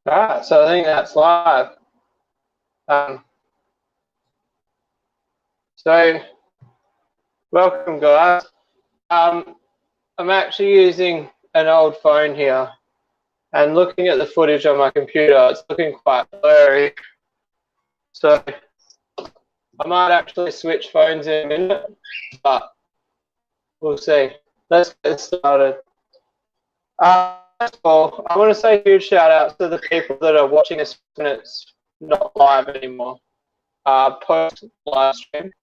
Alright, so I think that's live. So, welcome guys. I'm actually using an old phone here, and looking at the footage on my computer, it's looking quite blurry. So, I might actually switch phones in a minute, but we'll see. Let's get started. First of all, I want to say a huge shout out to the people that are watching this when it's not live anymore, post live stream.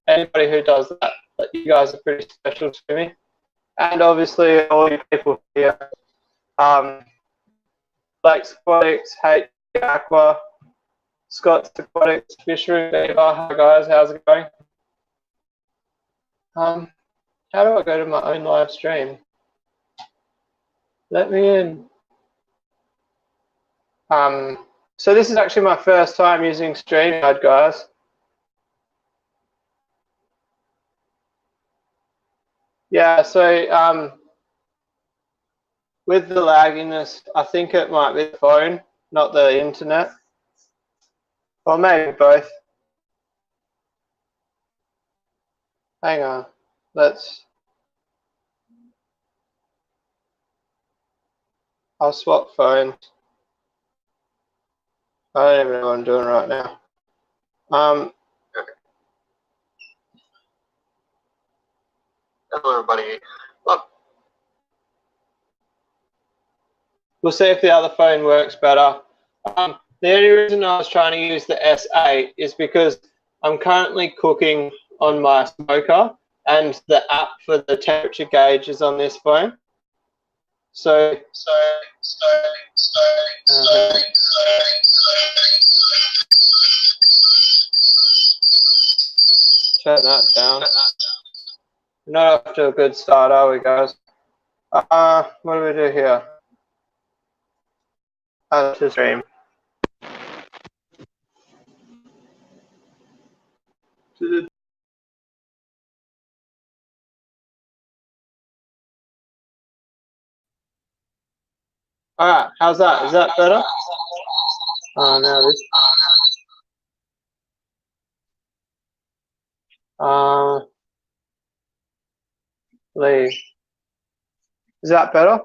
Anybody who does that, you guys are pretty special to me. And obviously all you people here, Blake's Aquatics, Hate Aqua, Scott's Aquatics, Fishery Beaver. Hi guys, how's it going? How do I go to my own live stream? Let me in. So this is actually my first time using StreamYard, guys. Yeah, so with the lagginess, I think it might be the phone, not the internet. Or maybe both. Hang on, I'll swap phones. I don't even know what I'm doing right now. Hello, everybody. We'll see if the other phone works better. The only reason I was trying to use the S8 is because I'm currently cooking on my smoker, and the app for the temperature gauge is on this phone. So turn that down. Not off to a good start, are we, guys? What do we do here? Add to stream. Alright, how's that? Is that better? Oh, no, this. Leave. Is that better?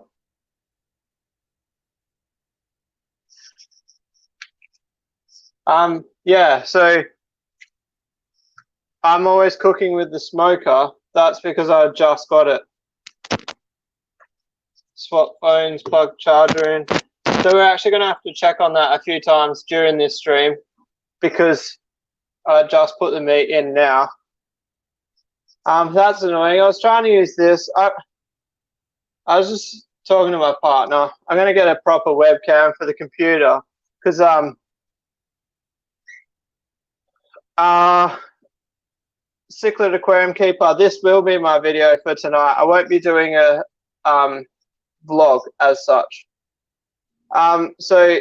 Yeah, so I'm always cooking with the smoker. That's because I just got it. Swap phones, plug charger in. So we're actually going to have to check on that a few times during this stream, because I just put the meat in now. That's annoying. I was trying to use this. I was just talking to my partner. I'm going to get a proper webcam for the computer, because Cichlid Aquarium Keeper, this will be my video for tonight. I won't be doing a vlog as such. So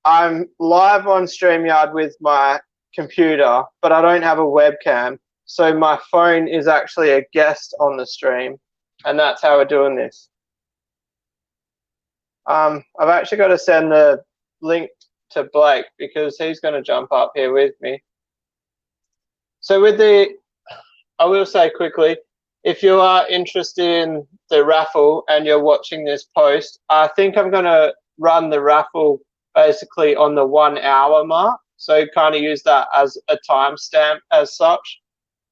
I'm live on StreamYard with my computer, but I don't have a webcam. So my phone is actually a guest on the stream, and that's how we're doing this. I've actually got to send the link to Blake, because he's going to jump up here with me. So I will say quickly, if you are interested in the raffle and you're watching this post, I think I'm going to run the raffle basically on the 1 hour mark. So kind of use that as a timestamp as such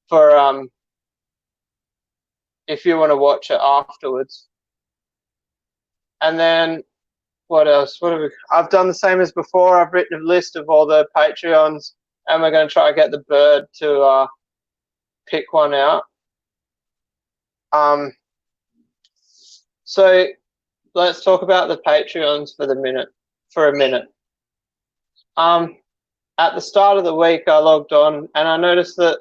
for if you want to watch it afterwards. And then what else? I've done the same as before. I've written a list of all the Patreons, and we're going to try to get the bird to pick one out. So let's talk about the Patreons for a minute. At the start of the week, I logged on and I noticed that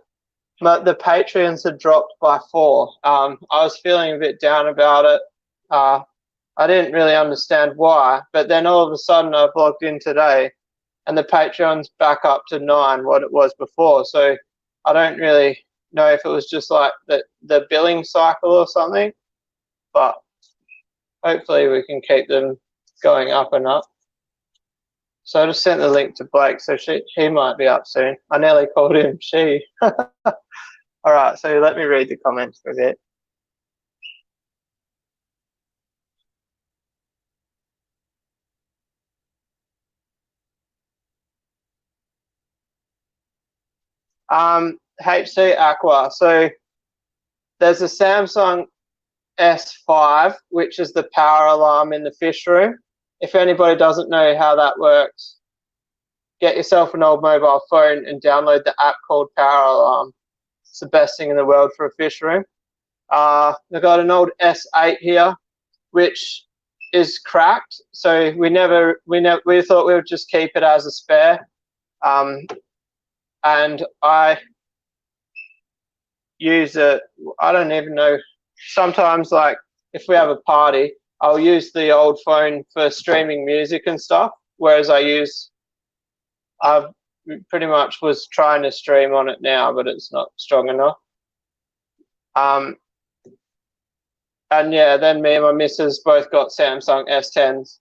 the Patreons had dropped by 4. I was feeling a bit down about it. I didn't really understand why, but then all of a sudden I've logged in today and the Patreon's back up to 9, what it was before. So I don't really know if it was just like the billing cycle or something, but hopefully we can keep them going up and up. So I just sent the link to Blake, so he might be up soon. I nearly called him she. All right, so let me read the comments for a bit. HC Aqua. So there's a Samsung S5, which is the power alarm in the fish room. If anybody doesn't know how that works, get yourself an old mobile phone and download the app called Power Alarm. It's the best thing in the world for a fish room. We've got an old S8 here, which is cracked. So we thought we would just keep it as a spare. And I use it, I don't even know, sometimes like if we have a party, I'll use the old phone for streaming music and stuff, whereas I pretty much was trying to stream on it now, but it's not strong enough. And yeah, then me and my missus both got Samsung S10s.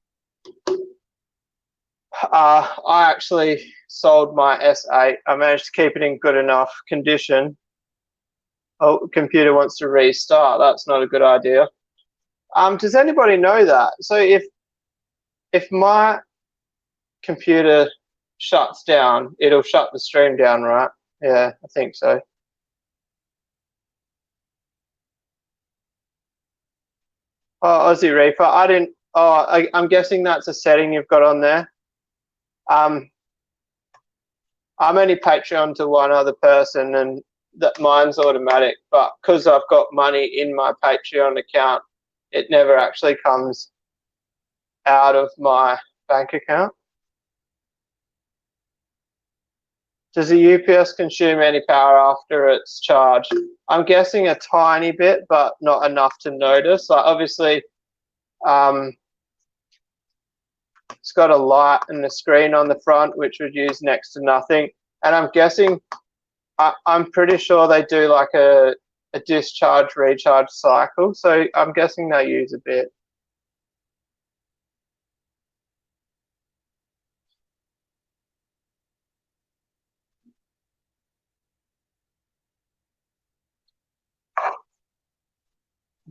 I actually sold my S8. I managed to keep it in good enough condition. Oh, computer wants to restart. That's not a good idea. Does anybody know that? So if my computer shuts down, it'll shut the stream down, right? Yeah, I think so. Oh, Aussie Reaper, I didn't. Oh, I'm guessing that's a setting you've got on there. I'm only Patreon to one other person, and that mine's automatic. But because I've got money in my Patreon account, it never actually comes out of my bank account. Does the UPS consume any power after it's charged? I'm guessing a tiny bit, but not enough to notice. Like obviously, it's got a light and a screen on the front, which would use next to nothing. And I'm guessing, I'm pretty sure they do like a discharge recharge cycle. So I'm guessing they use a bit.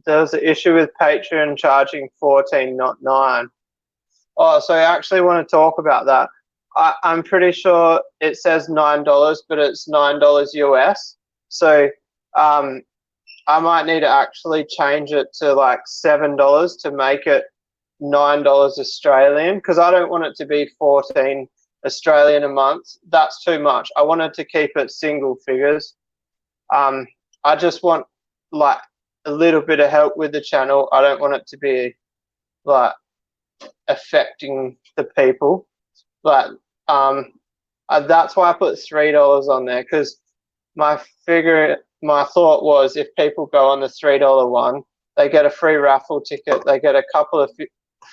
There was an issue with Patreon charging 14, not 9. Oh, so I actually want to talk about that. I'm pretty sure it says $9, but it's $9 US. So I might need to actually change it to like $7 to make it $9 Australian, because I don't want it to be 14 Australian a month. That's too much. I wanted to keep it single figures. I just want like a little bit of help with the channel. I don't want it to be like affecting the people. But that's why I put $3 on there, because my thought was if people go on the $3 one, they get a free raffle ticket, they get a couple of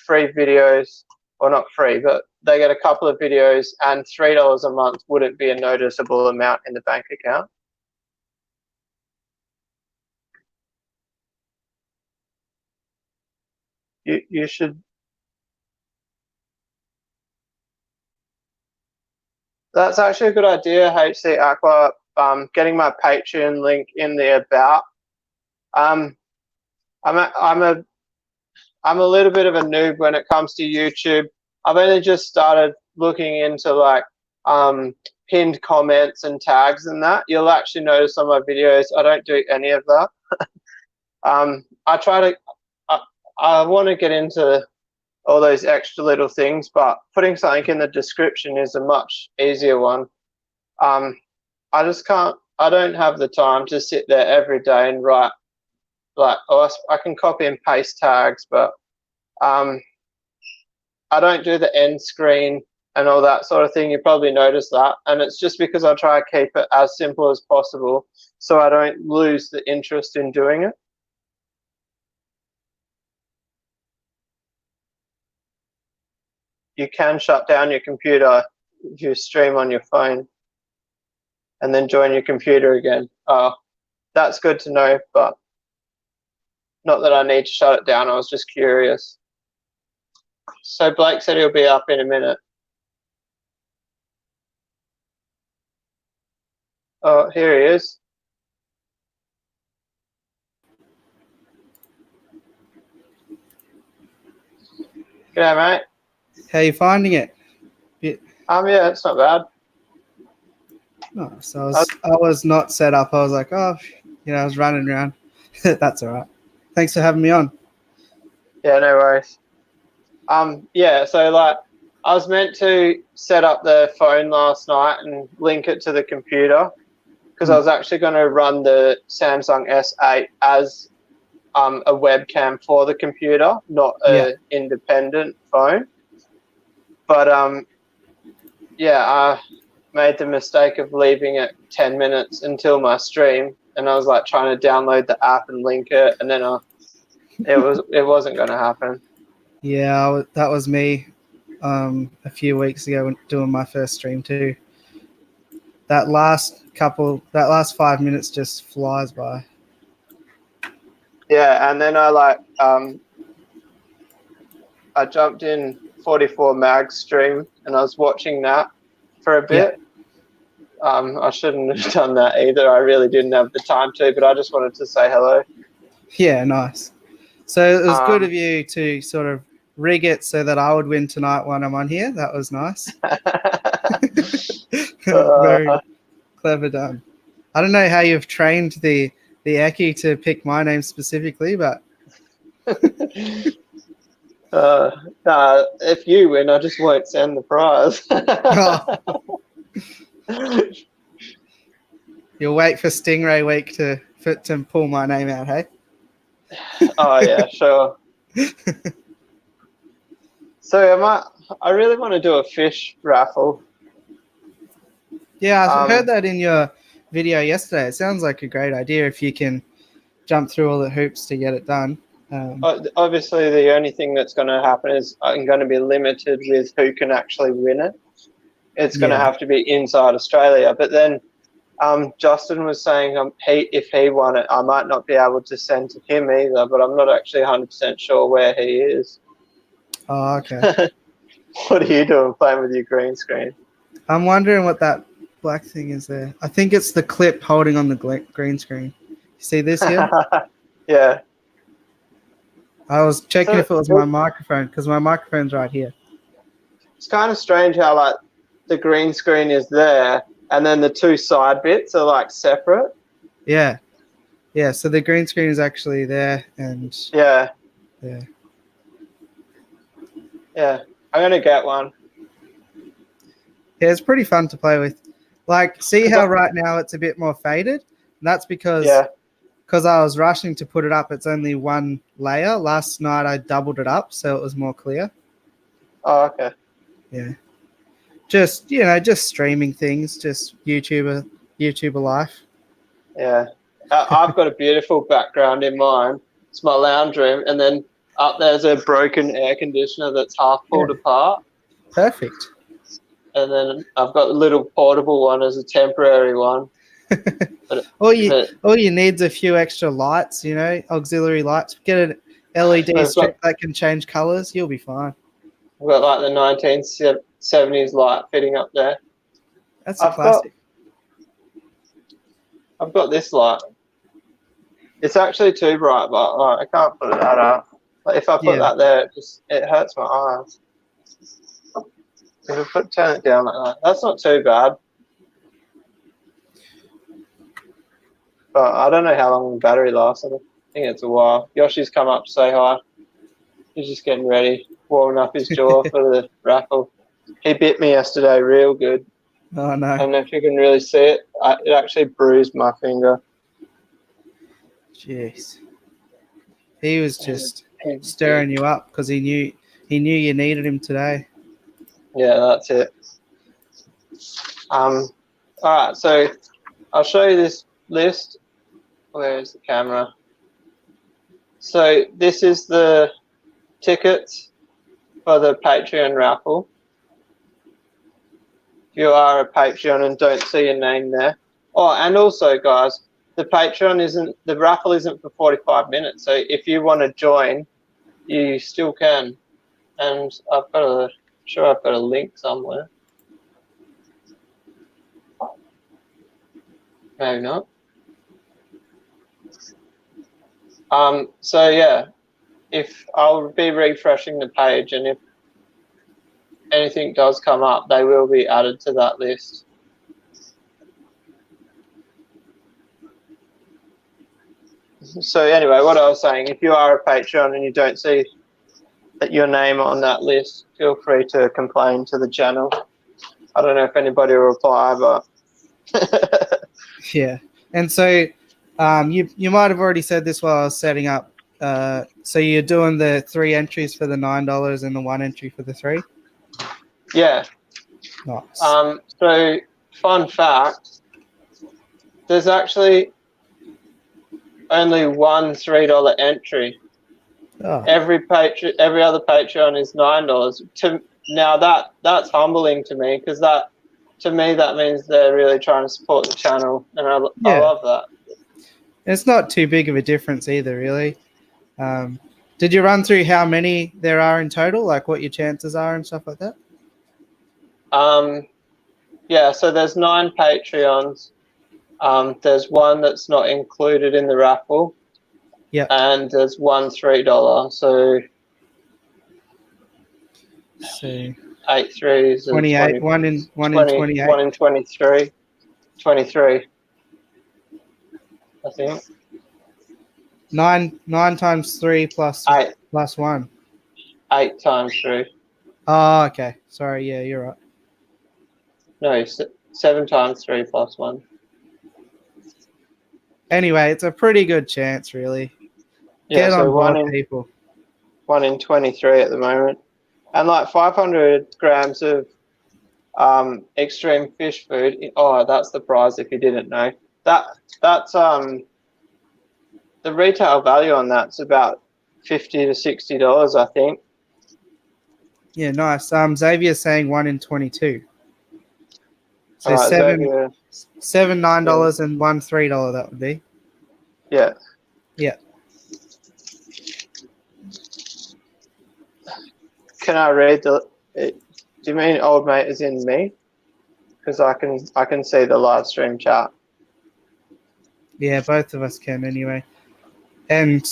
free videos, or not free, but they get a couple of videos, and $3 a month wouldn't be a noticeable amount in the bank account. You should. That's actually a good idea, HC Aqua. Getting my Patreon link in the about. I'm a little bit of a noob when it comes to YouTube. I've only just started looking into like pinned comments and tags and that. You'll actually notice on my videos I don't do any of that. I want to get into all those extra little things, but putting something in the description is a much easier one. I just can't. I don't have the time to sit there every day and write. Like, I can copy and paste tags, but I don't do the end screen and all that sort of thing. You probably noticed that, and it's just because I try to keep it as simple as possible so I don't lose the interest in doing it. You can shut down your computer if you stream on your phone and then join your computer again. Oh, that's good to know, but not that I need to shut it down. I was just curious. So Blake said he'll be up in a minute. Oh, here he is. G'day, mate. How you finding it? Yeah, it's not bad. Oh, so I was not set up. I was like, I was running around. That's all right. Thanks for having me on. Yeah, no worries. Yeah, so like I was meant to set up the phone last night and link it to the computer because I was actually going to run the Samsung S8 as a webcam for the computer, not an independent phone. But yeah, I made the mistake of leaving it 10 minutes until my stream, and I was like trying to download the app and link it, and then it wasn't going to happen. Yeah, that was me a few weeks ago when doing my first stream too. That last 5 minutes just flies by. Yeah, and then I jumped in 44 mag stream and I was watching that for a bit. I shouldn't have done that either. I really didn't have the time to, but I just wanted to say hello. Yeah, nice. So it was good of you to sort of rig it so that I would win tonight when I'm on here. That was nice. Very clever done. I don't know how you've trained the Eki to pick my name specifically, but if you win, I just won't send the prize. You'll wait for Stingray Week to pull my name out, hey? Oh yeah, sure. So I really want to do a fish raffle. Yeah, I heard that in your video yesterday. It sounds like a great idea if you can jump through all the hoops to get it done. Obviously, the only thing that's going to happen is I'm going to be limited with who can actually win it. It's going to have to be inside Australia. But then Justin was saying if he won it, I might not be able to send to him either, but I'm not actually 100% sure where he is. Oh, okay. What are you doing playing with your green screen? I'm wondering what that black thing is there. I think it's the clip holding on the green screen. You see this here? Yeah. I was checking if it was my microphone because my microphone's right here. It's kind of strange how like the green screen is there and then the two side bits are like separate. Yeah. Yeah, so the green screen is actually there and yeah. I'm going to get one. Yeah, it's pretty fun to play with. Like, see how right now it's a bit more faded? And that's because I was rushing to put it up. It's only one layer. Last night I doubled it up so it was more clear. Oh, okay. Yeah. Just streaming things, just YouTuber life. Yeah. I've got a beautiful background in mine. It's my lounge room, and then up there's a broken air conditioner that's half pulled apart. Perfect. And then I've got a little portable one as a temporary one. All you need is a few extra lights, auxiliary lights. Get an LED strip that can change colours. You'll be fine. I've got like the 1970s light fitting up there. That's a classic. I've got this light. It's actually too bright, but I can't put that up. Like if I put that there, it hurts my eyes. If I turn it down like that, that's not too bad. But I don't know how long the battery lasts. I think it's a while. Yoshi's come up to say hi. He's just getting ready, warming up his jaw for the raffle. He bit me yesterday real good. Oh, no. I don't know if you can really see it. It actually bruised my finger. Jeez. He was just stirring you up because he knew you needed him today. Yeah, that's it. All right, so I'll show you this list. Where's the camera? So this is the tickets for the Patreon raffle. If you are a Patreon and don't see your name there. Oh, and also, guys, the raffle isn't for 45 minutes. So if you want to join, you still can. and I've got a link somewhere. Maybe not. So yeah, if I'll be refreshing the page, and if anything does come up, they will be added to that list. So anyway, what I was saying, if you are a Patreon and you don't see your name on that list, feel free to complain to the channel. I don't know if anybody will reply, but Yeah. And so you might have already said this while I was setting up. So you're doing the 3 entries for the $9 and the 1 entry for the 3? yeah. Nice. So fun fact, there's actually only one $3 entry. Oh. Every other Patreon is $9. Now that's humbling to me, because that means they're really trying to support the channel, and I love that. It's not too big of a difference either, really. Did you run through how many there are in total, like what your chances are and stuff like that? Yeah, so there's 9 Patreons. There's one that's not included in the raffle. Yeah. And there's one $3. So 8 threes. 28. 1 in 28. 1 in 23. 23. I think. 9 times 3 plus 8. Plus 1. 8 times 3. Oh, okay. Sorry. Yeah, you're right. No, 7 times 3 plus 1. Anyway, it's a pretty good chance, really. Yeah, Get on board, people. 1 in 23 at the moment. And like 500 grams of extreme fish food. Oh, that's the prize if you didn't know. That's the retail value on that's about $50 to $60, I think. Yeah, nice. Xavier's saying 1 in 22. So right, seven $9 yeah. and 1 $3, that would be. Yeah. Yeah. Can I read do you mean old mate as in me? Because I can see the live stream chat. Yeah, both of us can anyway. And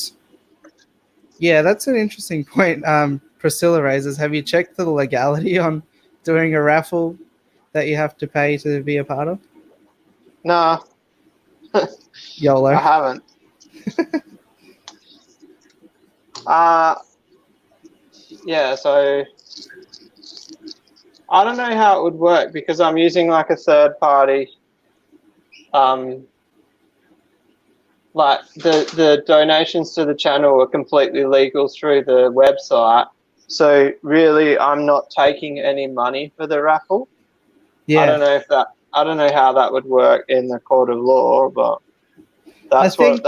yeah, that's an interesting point. Priscilla raises. Have you checked the legality on doing a raffle that you have to pay to be a part of? No. YOLO. I haven't. Yeah, so I don't know how it would work, because I'm using like a third party. Like the donations to the channel are completely legal through the website. So really, I'm not taking any money for the raffle. Yeah. I don't know how that would work in the court of law, but I think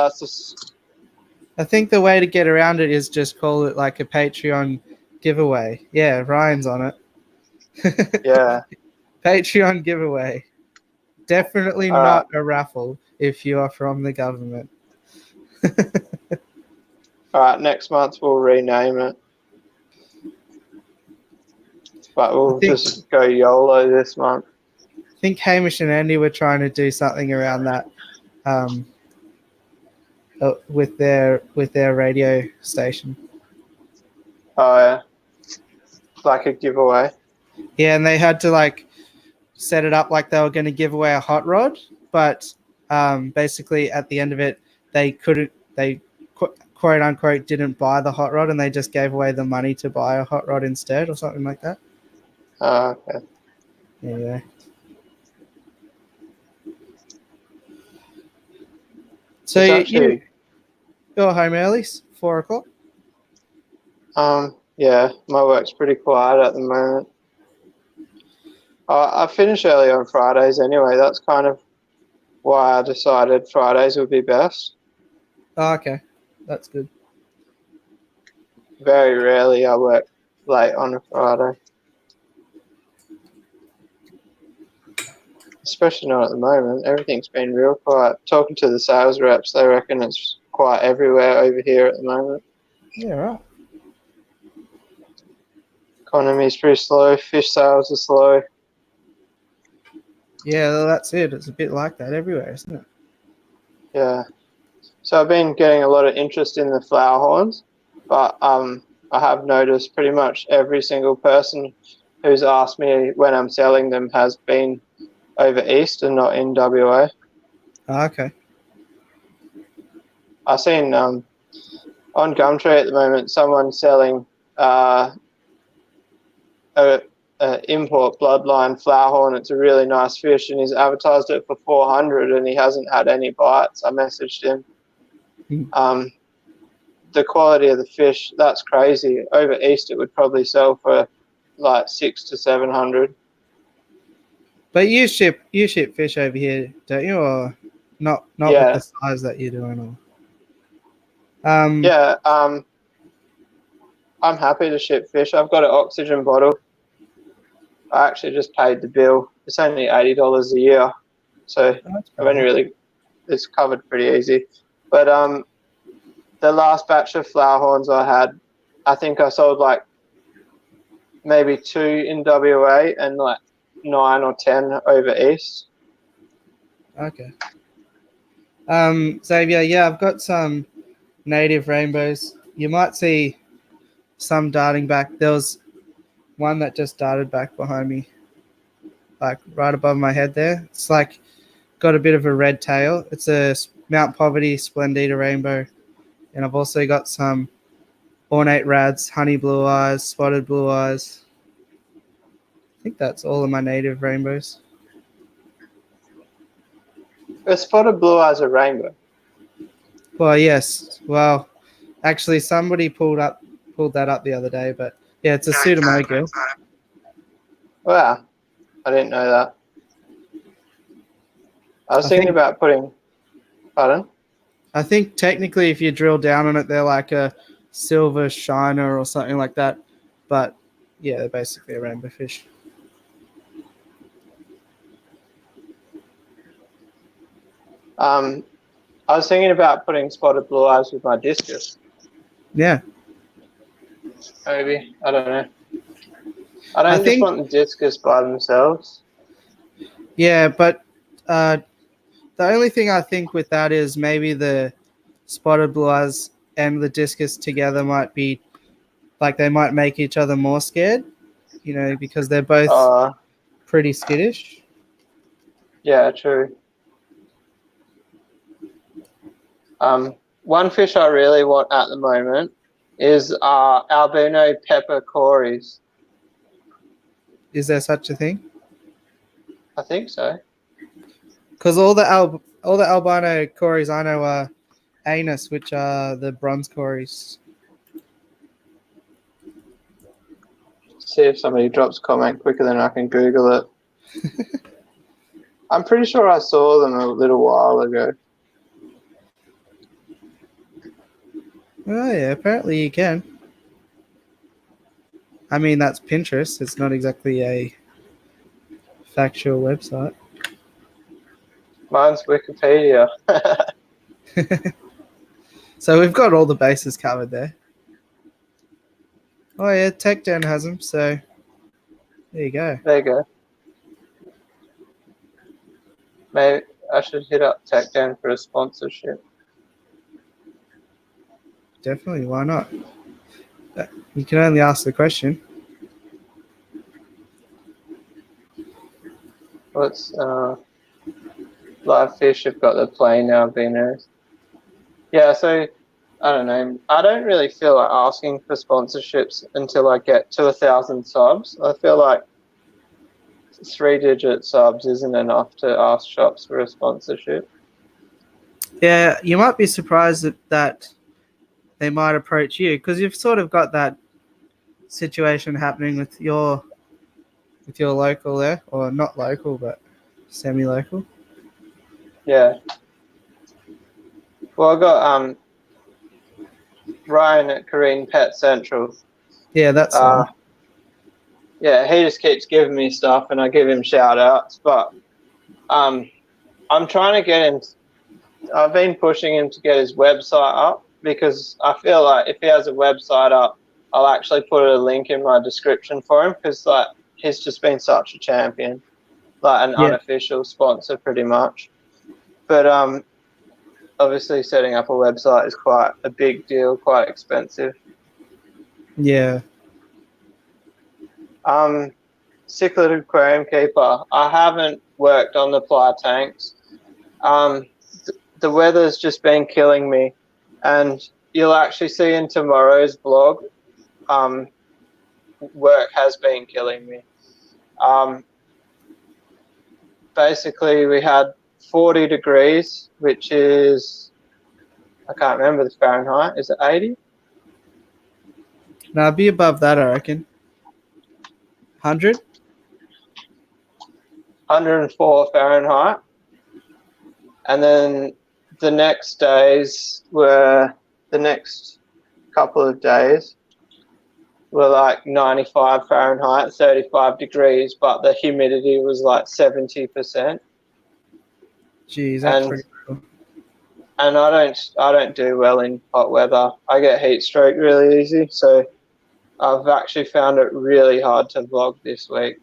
the way to get around it is just call it like a Patreon giveaway. Yeah, Ryan's on it. Yeah. Patreon giveaway. Definitely not a raffle if you are from the government. All right, next month we'll rename it. But we'll just go YOLO this month. I think Hamish and Andy were trying to do something around that with their radio station. Oh, yeah. Like a giveaway. Yeah, and they had to like set it up like they were going to give away a hot rod, but basically at the end of it, they quote unquote didn't buy the hot rod, and they just gave away the money to buy a hot rod instead, or something like that. Oh, okay. Yeah. So you're home early, 4 o'clock? Yeah, my work's pretty quiet at the moment. I finish early on Fridays anyway. That's kind of why I decided Fridays would be best. Oh, okay. That's good. Very rarely I work late on a Friday. Especially not at the moment. Everything's been real quiet. Talking to the sales reps, they reckon it's quiet everywhere over here at the moment. Yeah, right. economy is pretty slow. Fish sales are slow. Yeah, well, that's it. It's a bit like that everywhere, isn't it? Yeah. So I've been getting a lot of interest in the flower horns, but I have noticed pretty much every single person who's asked me when I'm selling them has been over east and not in WA. Oh, okay. I've seen on Gumtree at the moment someone selling a import bloodline flower horn. It's a really nice fish, and he's advertised it for 400, and he hasn't had any bites. I messaged him. The quality of the fish, that's crazy. Over east, it would probably sell for like 600 to 700. But you ship fish over here, don't you, or not? Not Yeah. with the size that you're doing, or Yeah. I'm happy to ship fish. I've got an oxygen bottle. I actually just paid the bill. It's only $80 a year, so I've only really, it's covered pretty easy. But the last batch of flower horns I had, I think I sold like maybe 2 in WA and like 9 or 10 over east. Okay. Xavier, yeah, I've got some native rainbows. You might see some darting back. There was one that just darted back behind me, like right above my head there. It's like got a bit of a red tail. It's a Mount Poverty Splendida rainbow. And I've also got some ornate rads, honey blue eyes, spotted blue eyes. I think that's all of my native rainbows. A spotted blue eyes a rainbow. Well, yes. Well, actually, somebody pulled that up the other day, but yeah, it's a pseudomogil. Wow, I didn't know that. I was thinking about putting. Pardon? I think technically, if you drill down on it, they're like a silver shiner or something like that. But yeah, they're basically a rainbow fish. I was thinking about putting spotted blue eyes with my discus. Yeah. Maybe. I don't know. I don't just want the discus by themselves. Yeah, but the only thing I think with that is maybe the spotted blue eyes and the discus together might be like they might make each other more scared, you know, because they're both pretty skittish. Yeah, true. One fish I really want at the moment is albino pepper cories. Is there such a thing? I think so. Because all the albino cories I know are anus, which are the bronze cories. See if somebody drops a comment quicker than I can Google it. I'm pretty sure I saw them a little while ago. Oh yeah, apparently you can. I mean, that's Pinterest. It's not exactly a factual website. Mine's Wikipedia. So we've got all the bases covered there. Oh yeah, TechDen has them, so there you go. There you go. Maybe I should hit up TechDen for a sponsorship. Definitely, why not? You can only ask the question. What's live fish have got the plain albinos? Yeah, so I don't know. I don't really feel like asking for sponsorships until I get to 1,000 subs. I feel like 3-digit subs isn't enough to ask shops for a sponsorship. Yeah, you might be surprised that they might approach you because you've sort of got that situation happening with your local there, or not local but semi-local. Yeah. Well, I got Ryan at Korean Pet Central. Yeah, that's yeah, he just keeps giving me stuff and I give him shout outs, but I'm trying to get him. I've been pushing him to get his website up because I feel like if he has a website up, I'll actually put a link in my description for him because like he's just been such a champion, like an unofficial sponsor pretty much. But obviously setting up a website is quite a big deal, quite expensive. Yeah. Cichlid Aquarium Keeper. I haven't worked on the ply tanks. The weather's just been killing me, and you'll actually see in tomorrow's vlog. Work has been killing me. Basically, we had 40 degrees, which is, I can't remember the Fahrenheit. Is it 80? No, I'll be above that, I reckon. 100? 104 Fahrenheit. And then the next couple of days were like 95 Fahrenheit, 35 degrees, but the humidity was like 70%. Jeez, that's pretty cool. And I don't do well in hot weather. I get heat stroke really easy, so I've actually found it really hard to vlog this week.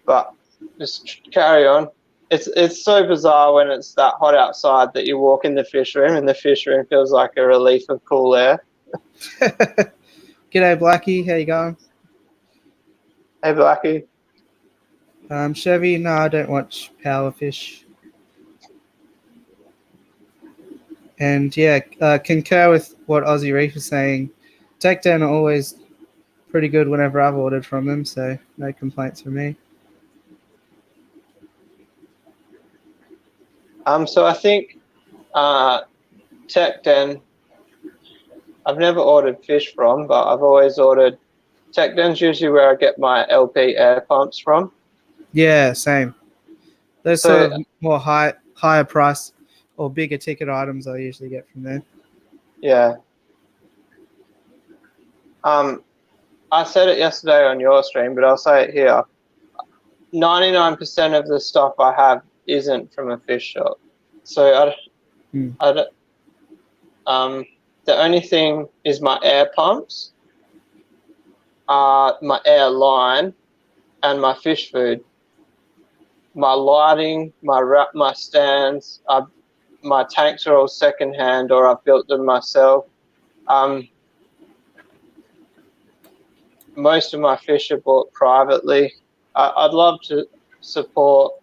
But just carry on. It's so bizarre when it's that hot outside that you walk in the fish room and the fish room feels like a relief of cool air. G'day, Blackie. How you going? Hey, Blackie. Chevy, no, I don't watch Powerfish. And yeah, concur with what Aussie Reef is saying. Tech Den are always pretty good whenever I've ordered from them, so no complaints from me. So I think Tech Den, I've never ordered fish from, but I've always ordered. Tech Den's usually where I get my LP air pumps from. Yeah, same. Those sort of more higher price or bigger ticket items I usually get from there. Yeah. I said it yesterday on your stream, but I'll say it here. 99% of the stuff I have isn't from a fish shop. So the only thing is my air pumps, my air line, and my fish food. My lighting, my stands, my tanks are all secondhand or I've built them myself. Most of my fish are bought privately. I'd love to support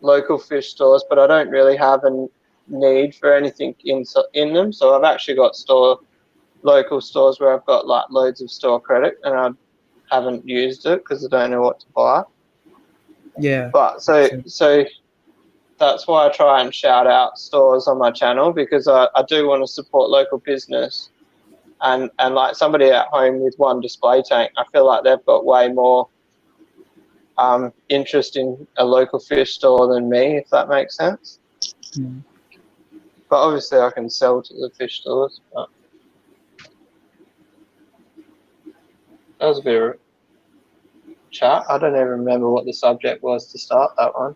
local fish stores, but I don't really have a need for anything in them. So I've actually got local stores where I've got like loads of store credit and I haven't used it because I don't know what to buy. Yeah. But so that's why I try and shout out stores on my channel because I do want to support local business. And like somebody at home with one display tank, I feel like they've got way more interest in a local fish store than me, if that makes sense. Mm. But obviously I can sell to the fish stores. But that was a bit of a chat. I don't even remember what the subject was to start that one.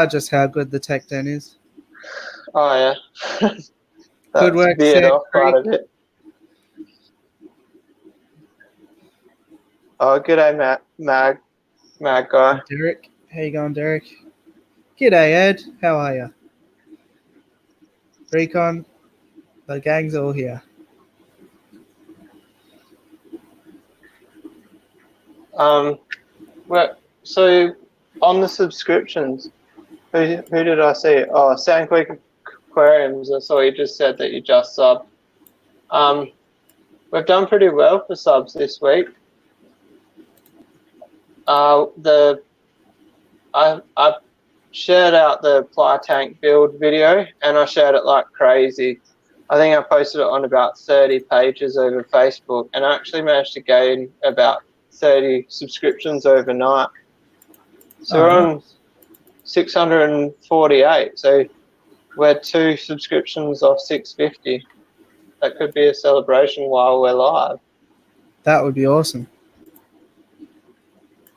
Just how good the Tech Den is. Oh, yeah. Good work, veered Sam off quite a bit. Oh, g'day, Mag guy. Derek. How you going, Derek? G'day, Ed. How are you? Recon. The gang's all here. So on the subscriptions, who did I see? Oh, Sand Creek Aquariums. I saw you just said that you just subbed. We've done pretty well for subs this week. I shared out the ply tank build video and I shared it like crazy. I think I posted it on about 30 pages over Facebook and I actually managed to gain about 30 subscriptions overnight. So we're on 648. So we're 2 subscriptions off 650. That could be a celebration while we're live. That would be awesome.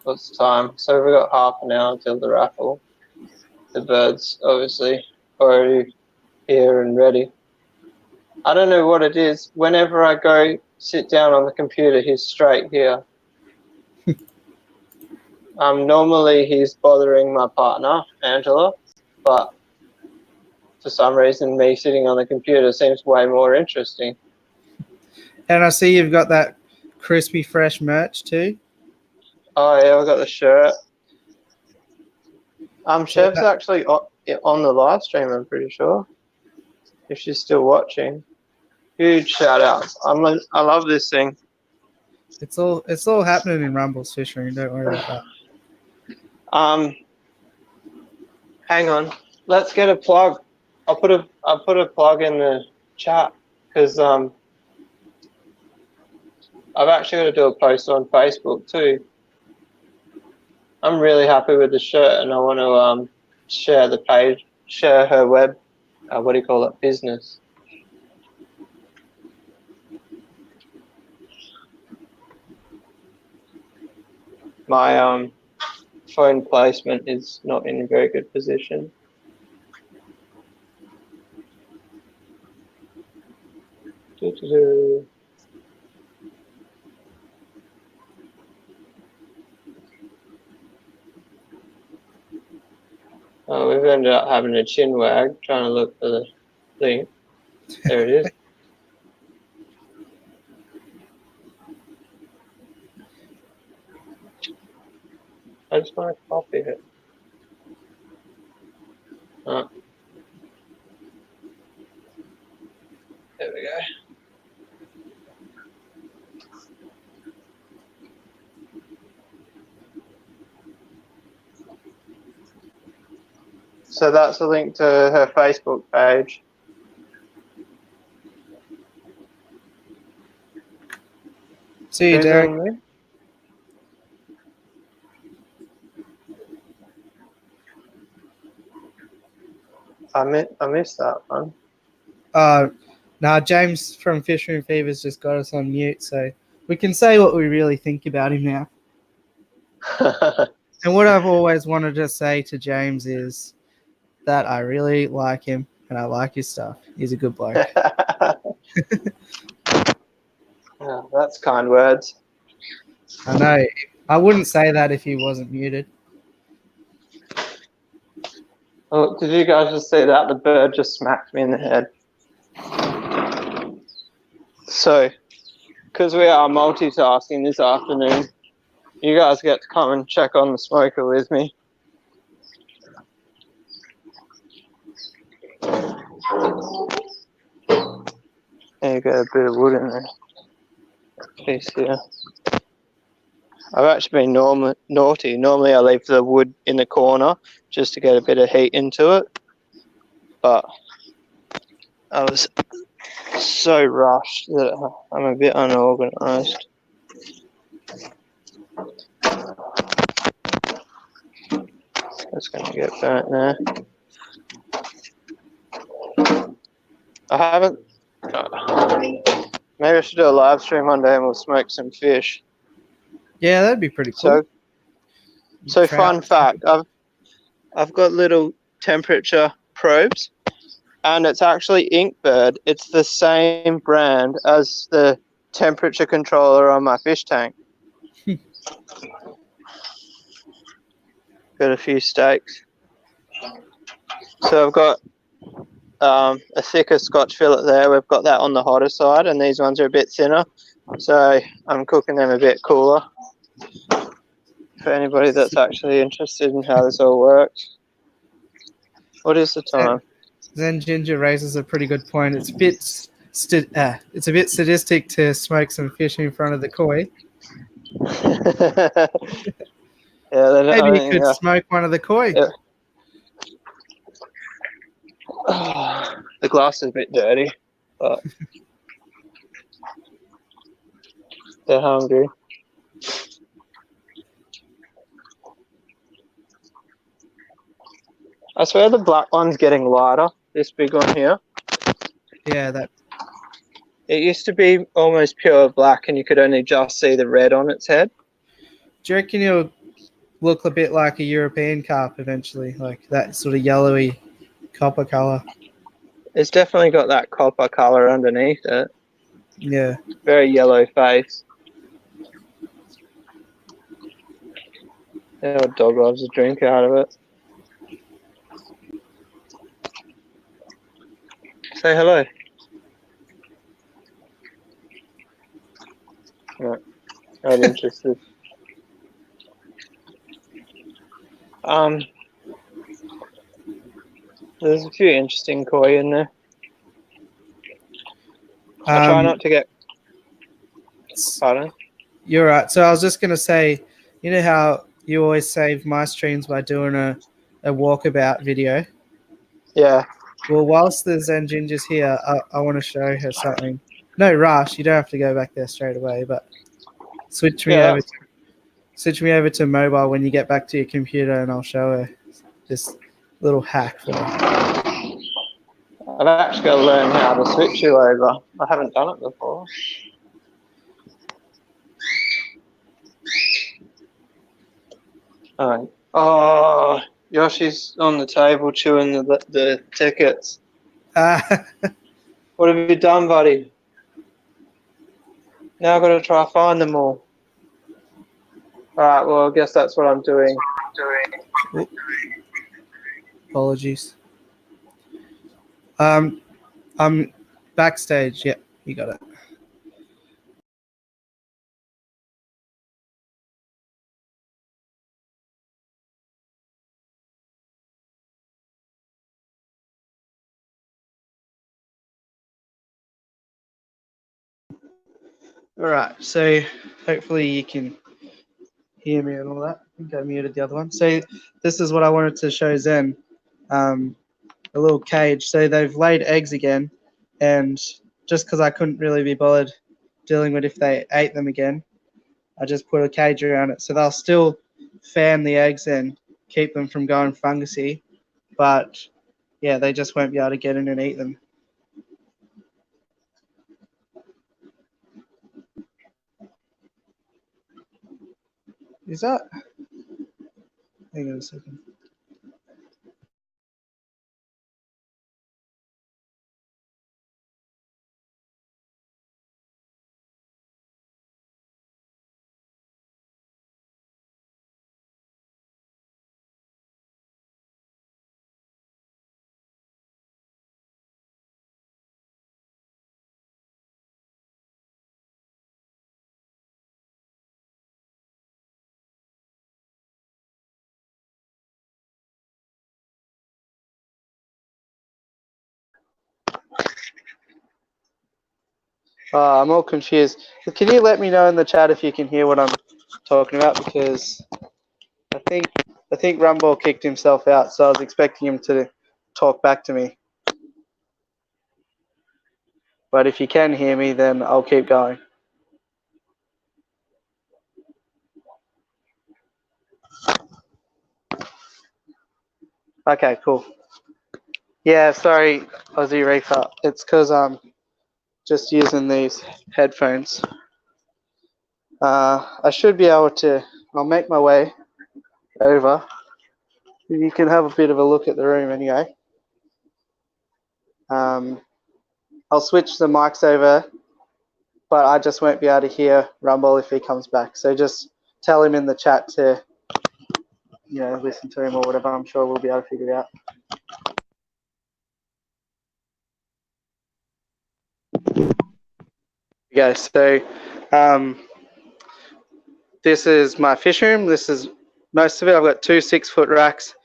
What's the time? So we've got half an hour until the raffle. The birds obviously already here and ready. I don't know what it is. Whenever I go sit down on the computer, he's straight here. Normally he's bothering my partner, Angela, but for some reason me sitting on the computer seems way more interesting. And I see you've got that crispy fresh merch too. Oh yeah, I got the shirt. Chev's actually on the live stream, I'm pretty sure. If she's still watching. Huge shout outs. I love this thing. It's all happening in Rumble's Fishing, don't worry about that. Hang on. Let's get a plug. I'll put a plug in the chat because I've actually got to do a post on Facebook too. I'm really happy with the shirt and I want to share the page, share her web, business. My phone placement is not in a very good position. Oh, we've ended up having a chin wag trying to look for the thing. There it is. I just want to copy it. Oh. There we go. So that's a link to her Facebook page. See you, Derek. I missed that one. James from Fishing Fever's just got us on mute, so we can say what we really think about him now. And what I've always wanted to say to James is that I really like him and I like his stuff. He's a good bloke. Yeah, that's kind words. I know. I wouldn't say that if he wasn't muted. Oh, did you guys just see that? The bird just smacked me in the head. So, because we are multitasking this afternoon, you guys get to come and check on the smoker with me. There you go, a bit of wood in there. Piece here. I've actually been naughty. Normally I leave the wood in the corner just to get a bit of heat into it. But I was so rushed that I'm a bit unorganized. It's going to get burnt there. I haven't... maybe I should do a live stream one day and we'll smoke some fish. Yeah, that'd be pretty cool. So fun fact, I've got little temperature probes and it's actually Inkbird. It's the same brand as the temperature controller on my fish tank. Got a few steaks. So I've got a thicker Scotch fillet there. We've got that on the hotter side and these ones are a bit thinner. So I'm cooking them a bit cooler. For anybody that's actually interested in how this all works. What is the time? Zen Ginger raises a pretty good point. It's a bit sadistic to smoke some fish in front of the koi. Yeah, maybe you could smoke one of the koi. Yeah. The glass is a bit dirty, but they're hungry. I swear the black one's getting lighter, this big one here. Yeah, that. It used to be almost pure black and you could only just see the red on its head. Do you reckon it'll look a bit like a European carp eventually? Like that sort of yellowy copper colour? It's definitely got that copper colour underneath it. Yeah. Very yellow face. Our dog loves a drink out of it. Say hello. Right. I'm interested. There's a few interesting koi in there. I try not to get. Pardon? You're right. So I was just gonna say, you know how you always save my streams by doing a walkabout video? Yeah. Well, whilst the Zen Ginger's here, I want to show her something. No rush. You don't have to go back there straight away, but switch me over to mobile when you get back to your computer, and I'll show her this little hack for her. I've actually got to learn how to switch you over. I haven't done it before. All right. Oh, Yoshi's on the table chewing the tickets. What have you done, buddy? Now I've got to try to find them all. All right, well, I guess that's what I'm doing. Apologies. I'm backstage. Yep, you got it. All right, so hopefully you can hear me and all that. I think I muted the other one. So this is what I wanted to show Zen, a little cage. So they've laid eggs again, and just because I couldn't really be bothered dealing with if they ate them again, I just put a cage around it. So they'll still fan the eggs and keep them from going fungusy, but yeah, they just won't be able to get in and eat them. Is that? Hang on a second. I'm all confused. Can you let me know in the chat if you can hear what I'm talking about? Because I think Rumble kicked himself out, so I was expecting him to talk back to me. But if you can hear me, then I'll keep going. Okay, cool. Yeah, sorry, Aussie Reefer. It's because I'm just using these headphones. I should be able to. I'll make my way over. You can have a bit of a look at the room anyway. I'll switch the mics over, but I just won't be able to hear Rumble if he comes back. So just tell him in the chat to, listen to him or whatever. I'm sure we'll be able to figure it out. Okay, so this is my fish room. This is most of it. I've got 2 6-foot racks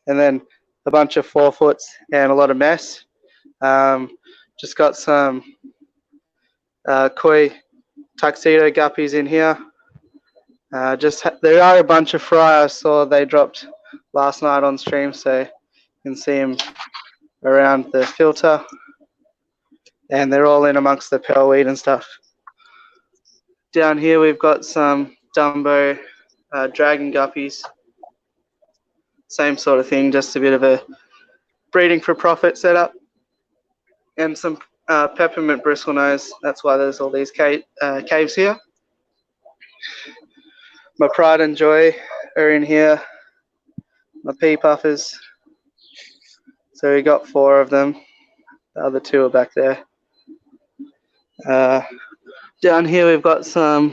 and then a bunch of 4-foots and a lot of mess. Just got some koi tuxedo guppies in here. There are a bunch of fry I saw they dropped last night on stream, so you can see them around the filter. And they're all in amongst the pearlweed and stuff. Down here we've got some Dumbo dragon guppies. Same sort of thing, just a bit of a breeding for profit setup. And some peppermint bristlenose. That's why there's all these caves here. My pride and joy are in here. My pea puffers. So we got 4 of them. The other two are back there. Down here we've got some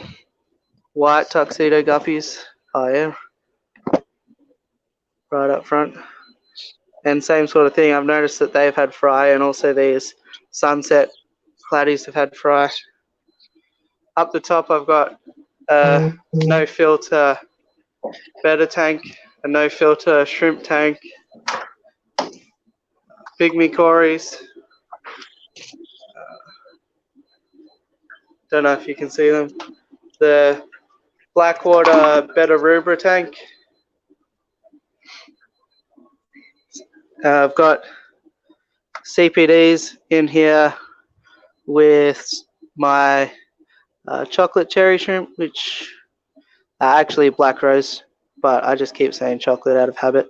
white tuxedo guppies. Oh yeah, right up front. And same sort of thing, I've noticed that they've had fry, and also these sunset claddies have had fry. Up the top I've got a no filter betta tank, a no filter shrimp tank, pygmy cories. Don't know if you can see them. The Blackwater betta rubra tank. I've got CPDs in here with my chocolate cherry shrimp, which are actually black rose, but I just keep saying chocolate out of habit.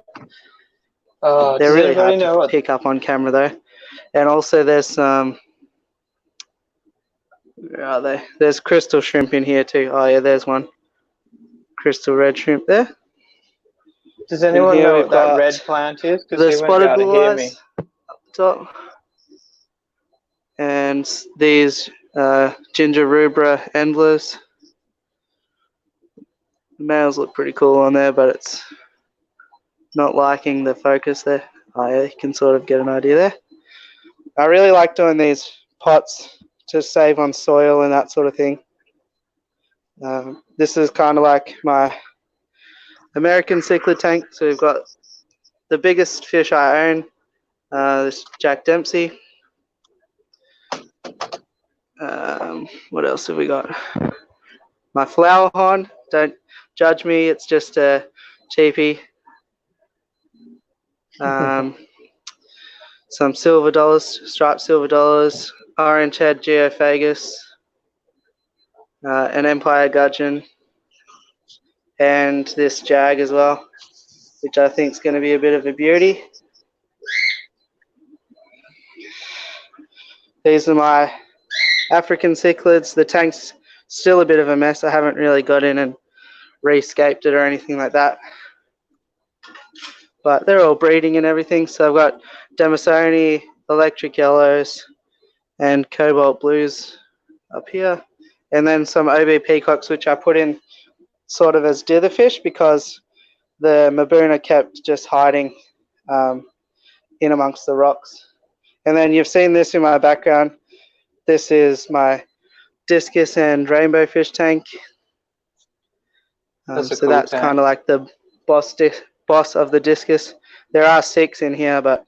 They're really hard to pick up on camera though. And also there's some, where are they? There's crystal shrimp in here too. Oh yeah, there's one. Crystal red shrimp there. Does anyone know what that red plant is? The spotted blue eyes up the top. And these ginger rubra endlers. The males look pretty cool on there, but it's not liking the focus there. Oh yeah, you can sort of get an idea there. I really like doing these pots to save on soil and that sort of thing. This is kind of like my American cichlid tank. So we've got the biggest fish I own, this Jack Dempsey. What else have we got? My flower horn. Don't judge me, it's just a cheapie. Some silver dollars, striped silver dollars, orange head geophagus, an empire gudgeon, and this jag as well, which I think is going to be a bit of a beauty. These are my African cichlids. The tank's still a bit of a mess. I haven't really got in and rescaped it or anything like that. But they're all breeding and everything. So I've got Demisoni, electric yellows, and cobalt blues up here. And then some OB peacocks, which I put in sort of as dither fish because the Mabuna kept just hiding in amongst the rocks. And then you've seen this in my background. This is my discus and rainbow fish tank. So that's kind of like the boss of the discus. There are 6 in here, but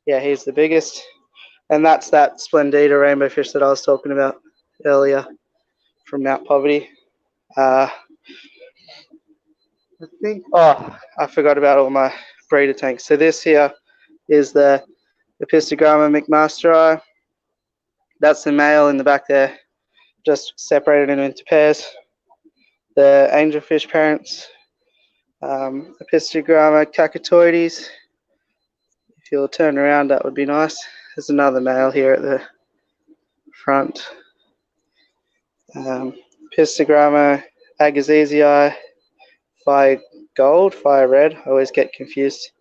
yeah, he's the biggest. And that's that Splendida rainbow fish that I was talking about earlier from Mount Poverty. I think, I forgot about all my breeder tanks. So this here is the Epistogramma McMasteri. That's the male in the back there, just separated them into pairs. The angelfish parents, Epistogramma cacatoides. If you'll turn around, that would be nice. There's another male here at the front. Epistogramma agassizii, fire gold, fire red. I always get confused.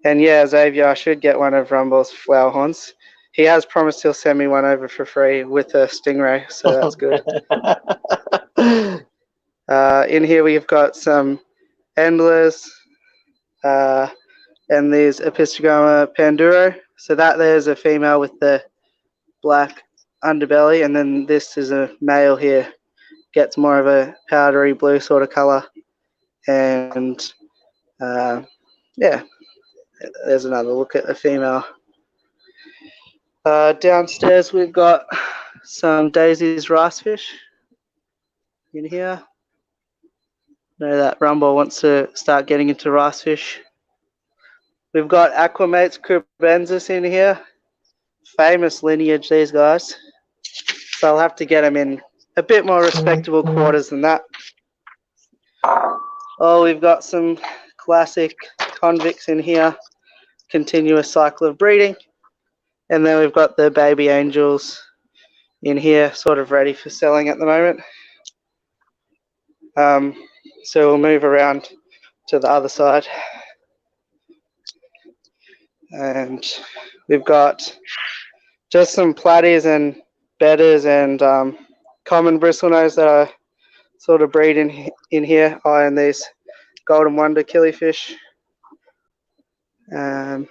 And yeah, Xavier, I should get one of Rumble's flower horns. He has promised he'll send me one over for free with a stingray, so that's good. In here we've got some endlers and these Epistogramma panduro. So that there's a female with the black underbelly, and then this is a male here. Gets more of a powdery blue sort of color. And yeah, there's another look at the female. Downstairs we've got some Daisy's rice fish in here. I know that Rumble wants to start getting into rice fish. We've got Aquamates cubensis in here. Famous lineage, these guys. So I'll have to get them in a bit more respectable quarters than that. Oh, we've got some classic convicts in here. Continuous cycle of breeding. And then we've got the baby angels in here, sort of ready for selling at the moment. So we'll move around to the other side. And we've got just some platies and bedders and common bristlenose that are sort of breed in here. Oh, and these golden wonder killifish. And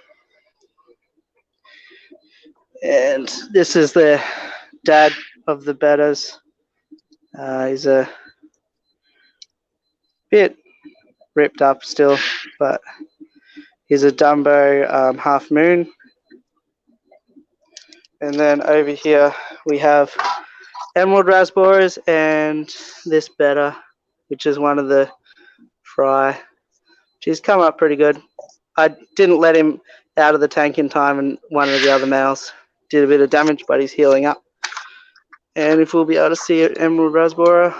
this is the dad of the bedders. He's a bit ripped up still, but he's a Dumbo half moon. And then over here we have emerald rasboras and this bedder, which is one of the fry. She's come up pretty good. I didn't let him out of the tank in time, and one of the other males did a bit of damage, but he's healing up. And if we'll be able to see an emerald rasbora,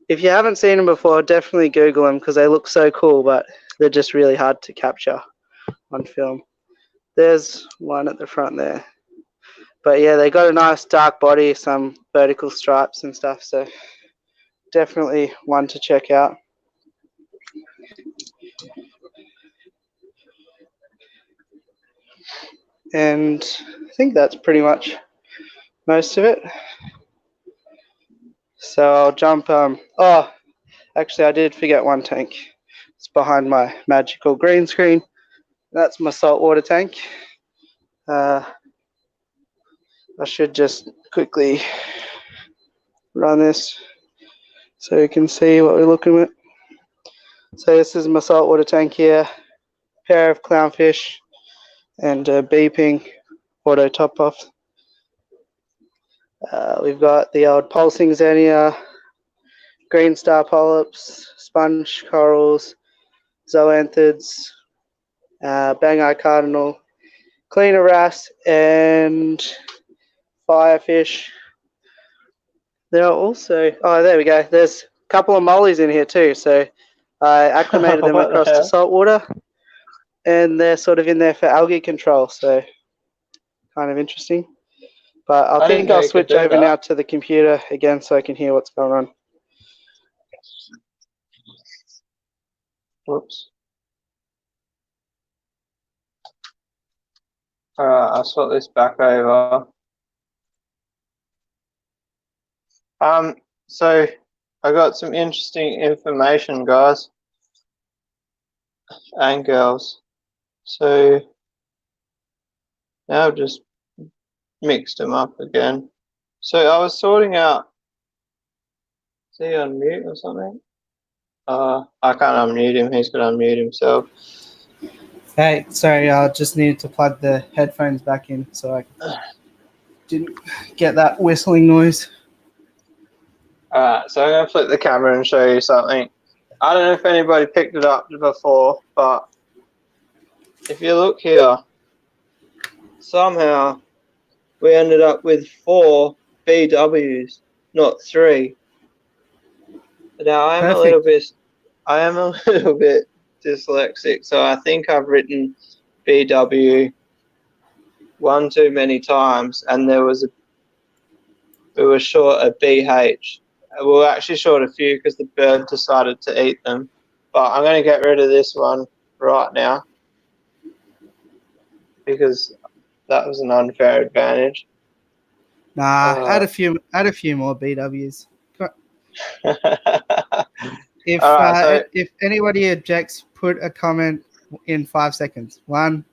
if you haven't seen them before, definitely Google them because they look so cool, but they're just really hard to capture on film. There's one at the front there. But yeah, they got a nice dark body, some vertical stripes and stuff, so definitely one to check out. And I think that's pretty much most of it. So I'll jump, oh, actually I did forget one tank. It's behind my magical green screen. That's my saltwater tank. I should just quickly run this so you can see what we're looking at. So this is my saltwater tank here, pair of clownfish and beeping auto top off. We've got the old pulsing xenia, green star polyps, sponge corals, zoanthids, bang-eye cardinal, cleaner wrasse, and firefish. There are also, oh, there we go. There's a couple of mollies in here too. So I acclimated them across to saltwater, and they're sort of in there for algae control. So kind of interesting. But I think I'll switch over now to the computer again so I can hear what's going on. Whoops. Alright, I'll swap this back over. So I got some interesting information, guys and girls. So now I've just mixed them up again. So I was sorting out. Is he on mute or something? I can't unmute him. He's gonna unmute himself. Hey, sorry, I just needed to plug the headphones back in so I didn't get that whistling noise. Alright, so I'm going to flip the camera and show you something. I don't know if anybody picked it up before, but if you look here, somehow we ended up with 4 BWs, not 3. Now I am a little bit dyslexic, so I think I've written BW one too many times, and we were short a BH. We were actually short a few because the bird decided to eat them. But I'm going to get rid of this one right now because that was an unfair advantage. Nah, add a few more BWs. If anybody objects, put a comment in 5 seconds. 1,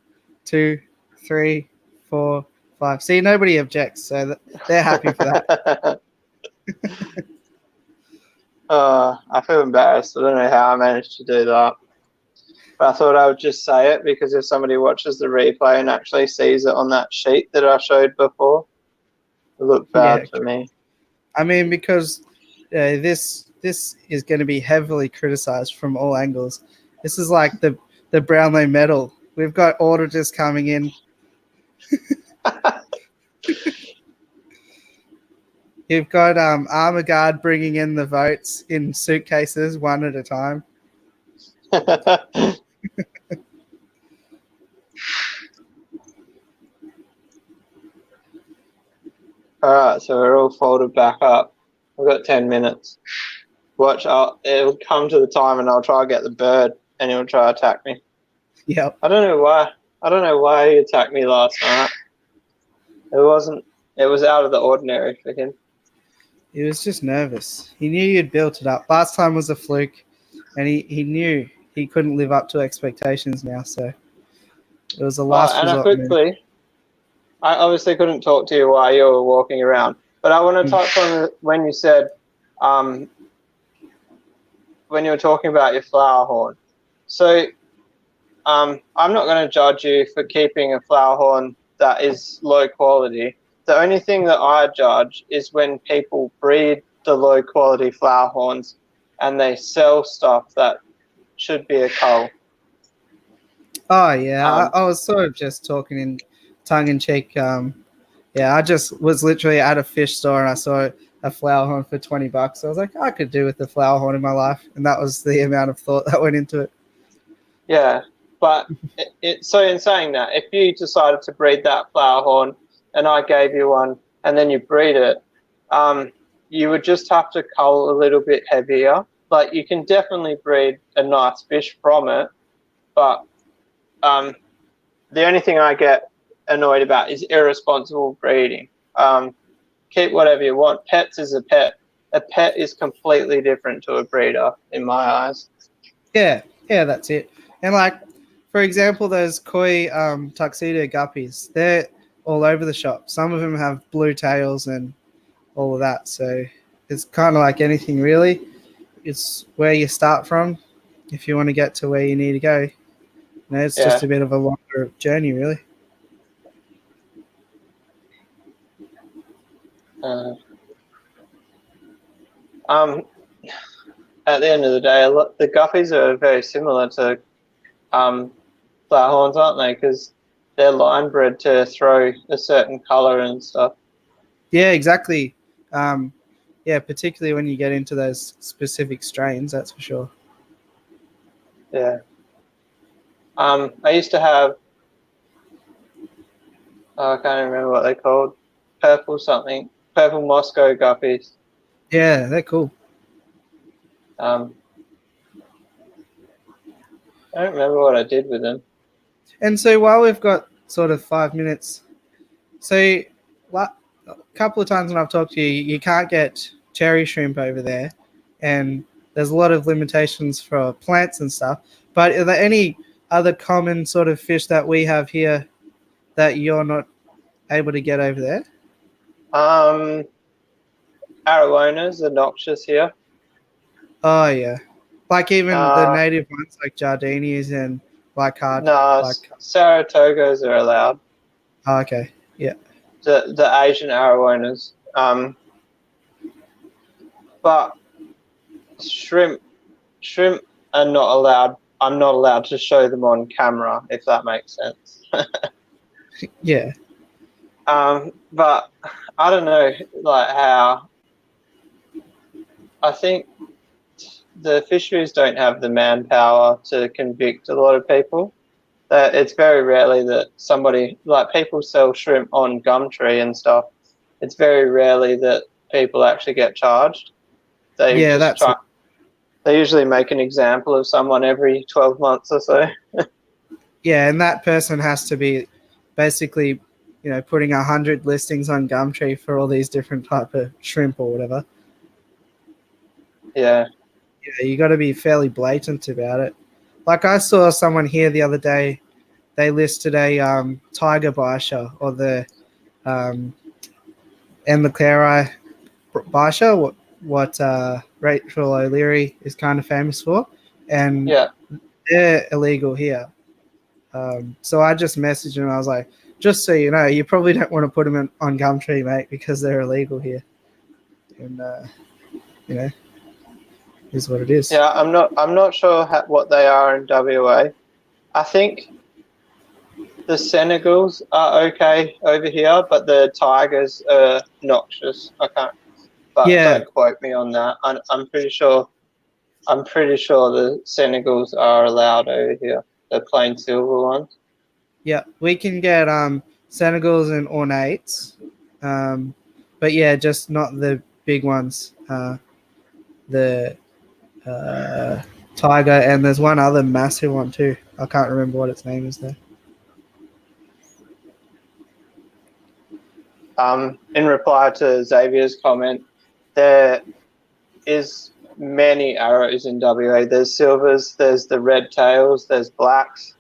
2, 3, 4, 5. See, nobody objects, so they're happy for that. I feel embarrassed. I don't know how I managed to do that. But I thought I would just say it because if somebody watches the replay and actually sees it on that sheet that I showed before, it looked bad for me. I mean, because this is going to be heavily criticized from all angles. This is like the Brownlow medal. We've got auditors coming in. You've got Armor Guard bringing in the votes in suitcases one at a time. Alright, so we're all folded back up. We've got 10 minutes. Watch, it'll come to the time and I'll try to get the bird and he'll try to attack me. Yep. I don't know why. I don't know why he attacked me last night. It was out of the ordinary for him. He was just nervous. He knew you'd built it up. Last time was a fluke, and he knew he couldn't live up to expectations now, so it was a last resort move. I obviously couldn't talk to you while you were walking around, but I want to touch on when you said, when you were talking about your flower horn. So, I'm not going to judge you for keeping a flower horn that is low quality. The only thing that I judge is when people breed the low quality flower horns and they sell stuff that should be a cull. Oh yeah, I was sort of just talking in tongue in cheek. Yeah, I just was literally at a fish store and I saw a flower horn for $20. I was like, I could do with a flower horn in my life, and that was the amount of thought that went into it. Yeah, but so in saying that, if you decided to breed that flower horn and I gave you one and then you breed it, you would just have to cull a little bit heavier. Like, you can definitely breed a nice fish from it, but the only thing I get annoyed about is irresponsible breeding. Keep whatever you want. Pets is a pet. A pet is completely different to a breeder in my eyes. Yeah, that's it. And like, for example, those koi tuxedo guppies, they're all over the shop. Some of them have blue tails and all of that. So it's kind of like anything really. It's where you start from if you want to get to where you need to go. It's just a bit of a longer journey, really. At the end of the day, the guppies are very similar to flower horns, aren't they? Because they're line bred to throw a certain color and stuff. Yeah, exactly. Yeah, particularly when you get into those specific strains, that's for sure. Yeah. I used to have, I can't remember what they're called, purple Moscow guppies. Yeah, they're cool. I don't remember what I did with them. And so while we've got sort of 5 minutes, so a couple of times when I've talked to you, you can't get cherry shrimp over there, and there's a lot of limitations for plants and stuff. But are there any other common sort of fish that we have here that you're not able to get over there? Arowanas are noxious here. Oh, yeah. Like even the native ones like Jardinis and Blackheart. No, Saratogas are allowed. Oh, okay, yeah. The Asian arowanas. But shrimp are not allowed. I'm not allowed to show them on camera, if that makes sense. Yeah. But I don't know, like how. I think the fisheries don't have the manpower to convict a lot of people. It's very rarely that somebody, like, people sell shrimp on Gumtree and stuff. It's very rarely that people actually get charged. They usually make an example of someone every 12 months or so. Yeah, and that person has to be basically, putting 100 listings on Gumtree for all these different type of shrimp or whatever. Yeah. Yeah, you got to be fairly blatant about it. Like I saw someone here the other day, they listed a tiger barsha, or the Enlacleri barsha, what Rachel O'Leary is kind of famous for, and they're illegal here. So I just messaged him. I was like, just so you know, you probably don't want to put them on Gumtree, mate, because they're illegal here. And is what it is. Yeah, I'm not sure what they are in WA. I think the Senegals are okay over here, but the tigers are noxious. I can't. But don't quote me on that. I'm pretty sure. I'm pretty sure the Senegals are allowed over here. The plain silver ones. Yeah, we can get Senegals and ornates, but yeah, just not the big ones. The tiger, and there's one other massive one too. I can't remember what its name is though. in reply to Xavier's comment, there is many arrows in WA. There's silvers, there's the red tails, there's blacks.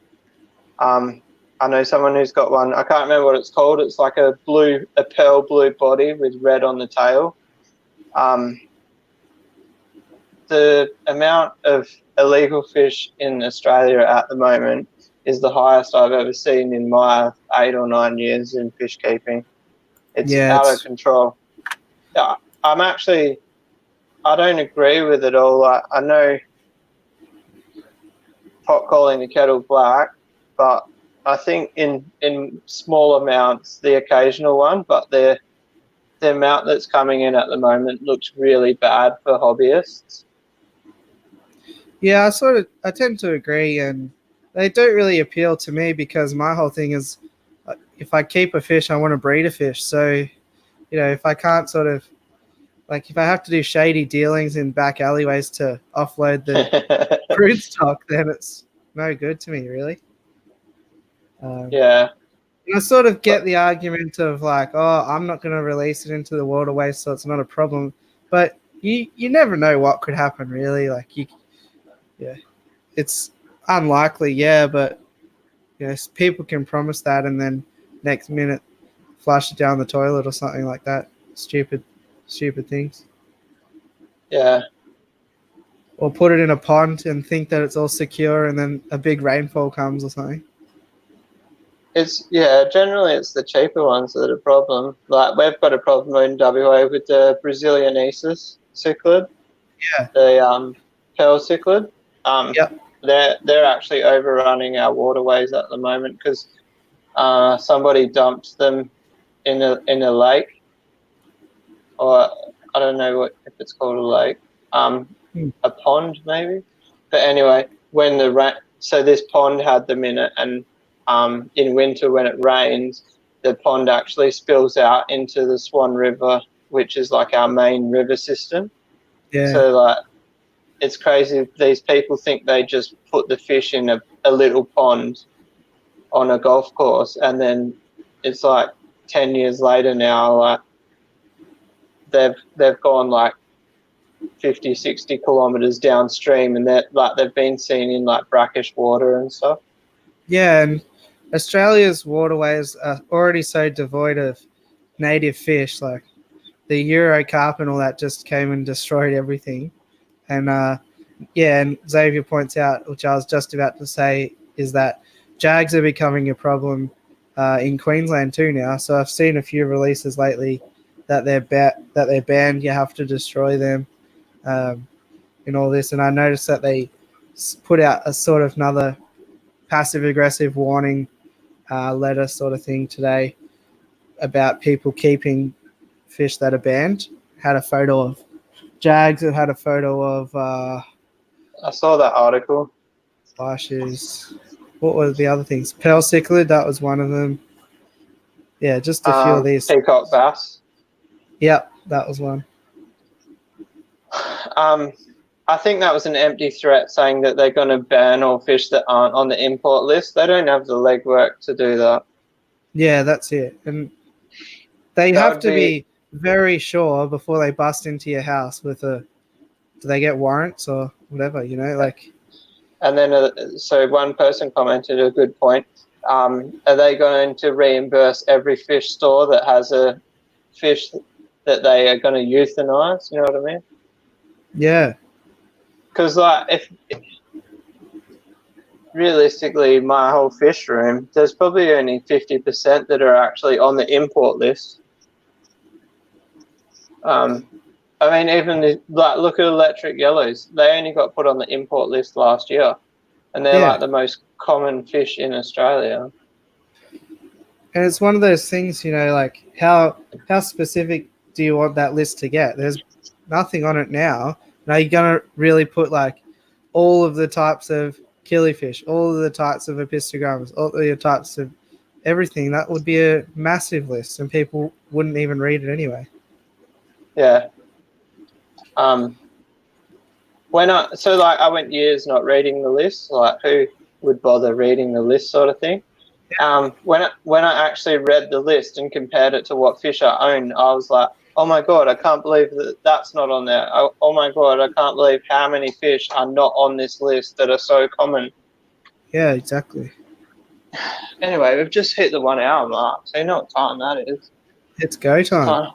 I know someone who's got one. I can't remember what it's called. It's like a pearl blue body with red on the tail. The amount of illegal fish in Australia at the moment is the highest I've ever seen in my 8 or 9 years in fish keeping. It's out of control. I don't agree with it all. I know pot calling the kettle black, but I think in small amounts, the occasional one, but the amount that's coming in at the moment looks really bad for hobbyists. Yeah, I tend to agree, and they don't really appeal to me because my whole thing is, if I keep a fish, I want to breed a fish. So, if I can't if I have to do shady dealings in back alleyways to offload the brood stock, then it's no good to me, really. Yeah. I sort of get the argument of I'm not going to release it into the waterways, so it's not a problem. But you never know what could happen, really. It's unlikely, but people can promise that and then next minute flush it down the toilet or something like that. Stupid things. Yeah. Or put it in a pond and think that it's all secure and then a big rainfall comes or something. Generally it's the cheaper ones that are a problem. Like we've got a problem in WA with the Brazilian Asus cichlid. Yeah. The pearl cichlid. Yep. They're actually overrunning our waterways at the moment because somebody dumped them in a lake, or I don't know if it's called a lake, a pond maybe. But anyway, when so this pond had them in it, and in winter when it rains, the pond actually spills out into the Swan River, which is like our main river system. Yeah. So it's crazy. These people think they just put the fish in a little pond on a golf course, and then it's 10 years later now, they've gone 50, 60 kilometers downstream, and they've been seen in brackish water and stuff. Yeah, and Australia's waterways are already so devoid of native fish, like the Eurocarp and all that just came and destroyed everything. And and Xavier points out, which I was just about to say, is that jags are becoming a problem in Queensland too now. So I've seen a few releases lately that they're banned. You have to destroy them, in all this. And I noticed that they put out a sort of another passive aggressive warning letter sort of thing today about people keeping fish that are banned. Had a photo of jags. It had a photo of I saw that article. Flashes. What were the other things? Pearl cichlid, that was one of them. Yeah, just a few of these. Peacock bass. Yep, that was one. I think that was an empty threat saying that they're going to ban all fish that aren't on the import list. They don't have the legwork to do that. Yeah, that's it. And they have to be very sure before they bust into your house with do they get warrants or whatever, And then, so one person commented a good point. Are they going to reimburse every fish store that has a fish that they are going to euthanize? You know what I mean? Yeah. Because if realistically, my whole fish room, there's probably only 50% that are actually on the import list. Even look at electric yellows. They only got put on the import list last year, and they're the most common fish in Australia. And it's one of those things, how specific do you want that list to get? There's nothing on it now. Now you're gonna really put all of the types of killifish, all of the types of epistogrammas, all the types of everything. That would be a massive list, and people wouldn't even read it anyway. Yeah. I went years not reading the list. Who would bother reading the list, sort of thing. When I actually read the list and compared it to what fish I own, I was like, oh my god, I can't believe that that's not on there. Oh my god, I can't believe how many fish are not on this list that are so common. Yeah, exactly. Anyway, we've just hit the 1 hour mark, so you know what time that is. It's go time.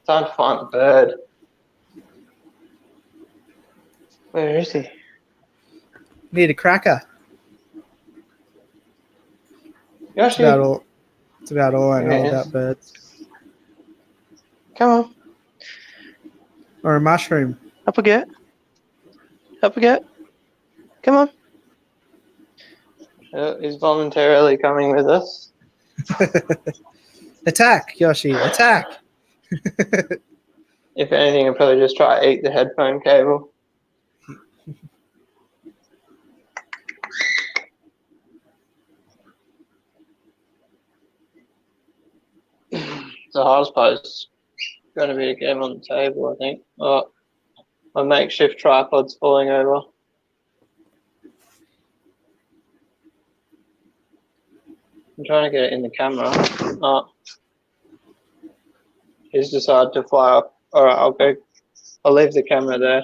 Time to find the bird. Where is he? Need a cracker. Yoshi. It's about all I know about birds. Come on. Or a mushroom. Up again. Up again. Come on. He's voluntarily coming with us. Attack, Yoshi, attack. If anything, I'll probably just try to eat the headphone cable. The hardest part is going to be to get him on the table, I think. Oh, my makeshift tripod's falling over. I'm trying to get it in the camera. Oh. He's decided to fly up. Alright, I'll leave the camera there.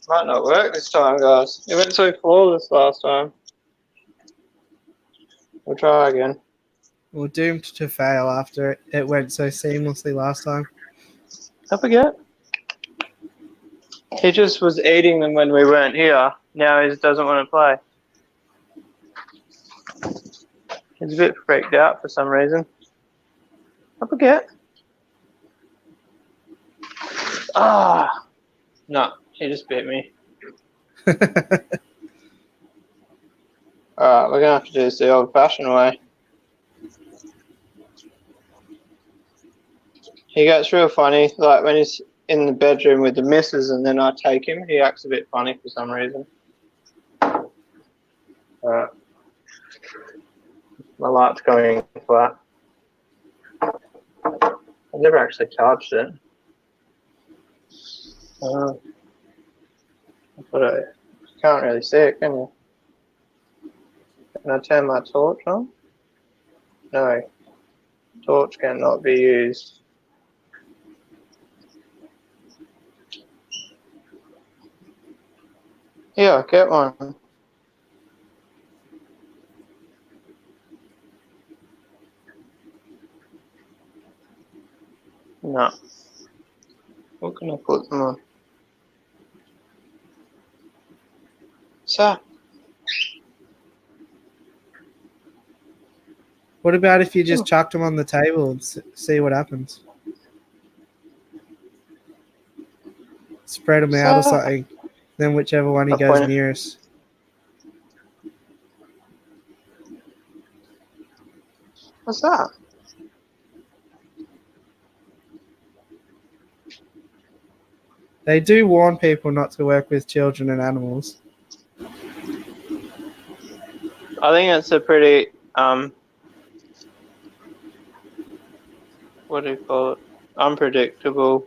Might not work this time, guys. It went so flawless last time. We'll try again. We're doomed to fail after it went so seamlessly last time. Up again. He just was eating them when we weren't here. Now he doesn't want to play. He's a bit freaked out for some reason. Up again. Ah. No, he just bit me. Alright, we're going to have to do this the old-fashioned way. He gets real funny, like when he's in the bedroom with the missus and then I take him, he acts a bit funny for some reason. Alright. My light's going flat. I've never actually charged it. But I can't really see it, can you? Can I turn my torch on? No. Torch cannot be used. Yeah, get one. No. What can I put them on? So. What about if you just chucked them on the table and see what happens? Spread them out or something. Then whichever one he goes nearest. What's that? They do warn people not to work with children and animals. I think it's a pretty, what do you call it? Unpredictable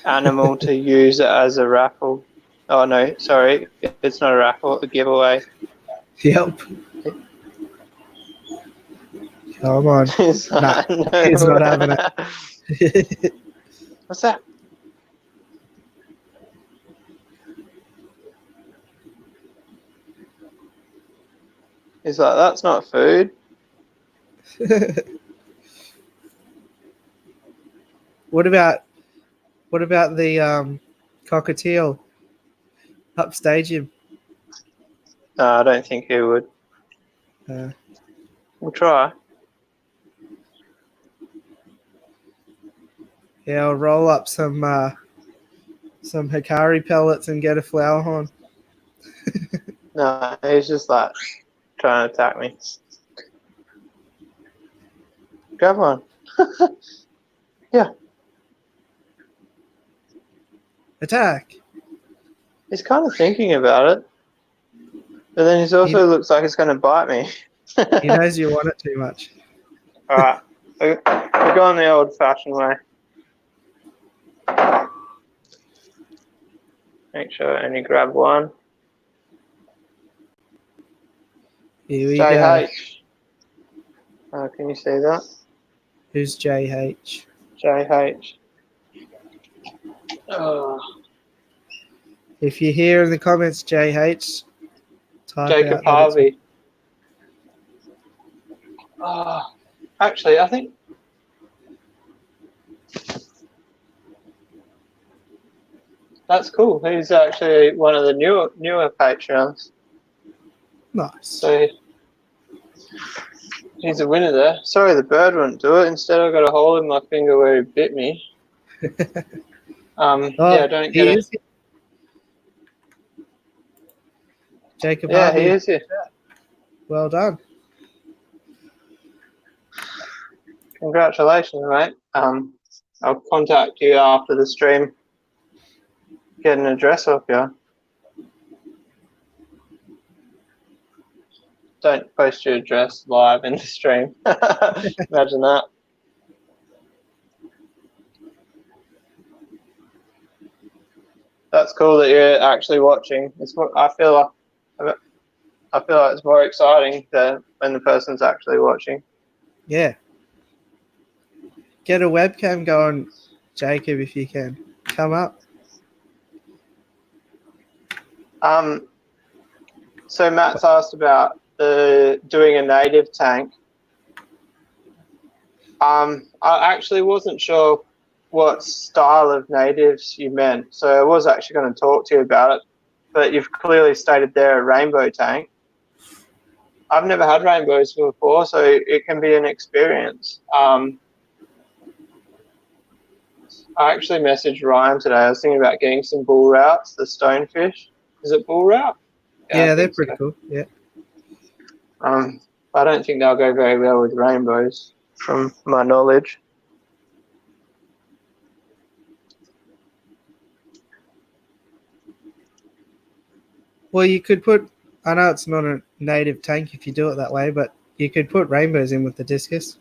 animal to use as a raffle. Oh no, sorry, it's not a raffle, a giveaway. Yep. Come on. He's not having it. What's that? He's like, that's not food. What about the cockatiel? Upstage him. No, I don't think he would. We'll try. Yeah, I'll roll up some Hikari pellets and get a flower horn. No, he's just like trying to attack me. Grab one. Yeah. Attack. He's kind of thinking about it. But then he also looks like he's going to bite me. He knows you want it too much. All right. We're going the old-fashioned way. Make sure I only grab one. Here we JH. go. Can you see that? Who's JH? JH. Oh. If you hear in the comments JH, type Jacob out Harvey. Actually, I think that's cool. He's actually one of the newer patrons. Nice. So he's a winner there. Sorry, the bird wouldn't do it. Instead, I got a hole in my finger where he bit me. Yeah, don't get it. Jacob Yeah, Harvey. he is here. Well done. Congratulations, mate. I'll contact you after the stream. Get an address off you. Don't post your address live in the stream. Imagine that. That's cool that you're actually watching. I feel like it's more exciting when the person's actually watching. Yeah. Get a webcam going, Jacob, if you can. Come up. So Matt's asked about doing a native tank. I actually wasn't sure what style of natives you meant, so I was actually going to talk to you about it, but you've clearly stated there a rainbow tank. I've never had rainbows before, so it can be an experience. I actually messaged Ryan today. I was thinking about getting some bull routes, the stonefish. Is it bull route? Yeah, they're pretty cool. Yeah. I don't think they'll go very well with rainbows, from my knowledge. Well, you could put, I know it's not a native tank if you do it that way, but you could put rainbows in with the discus.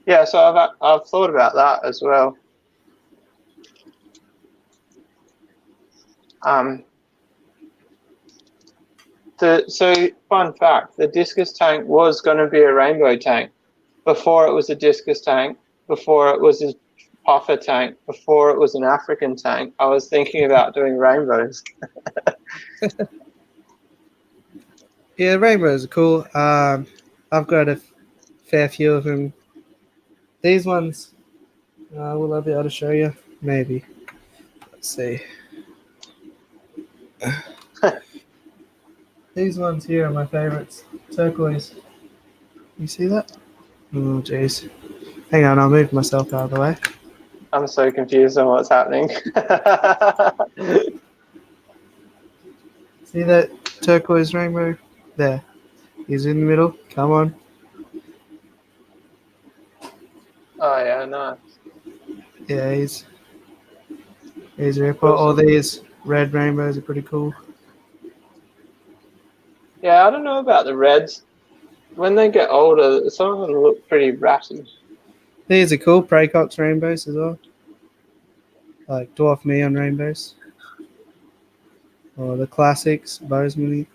Yeah, so I've thought about that as well. So fun fact, the discus tank was going to be a rainbow tank before it was a discus tank, before it was a puffer tank, before it was an African tank. I was thinking about doing rainbows. Yeah, rainbows are cool. I've got a fair few of them. These ones, will I be able to show you? Maybe. Let's see. These ones here are my favorites. Turquoise. You see that? Oh, jeez. Hang on, I'll move myself out of the way. I'm so confused on what's happening. See that turquoise rainbow? There. He's in the middle. Come on. Oh, yeah, nice. Yeah, he's a ripper. All these red rainbows are pretty cool. Yeah, I don't know about the reds. When they get older, some of them look pretty ratty. These are cool. Pracox rainbows as well. Like dwarf neon rainbows. Or the classics, Bosemani.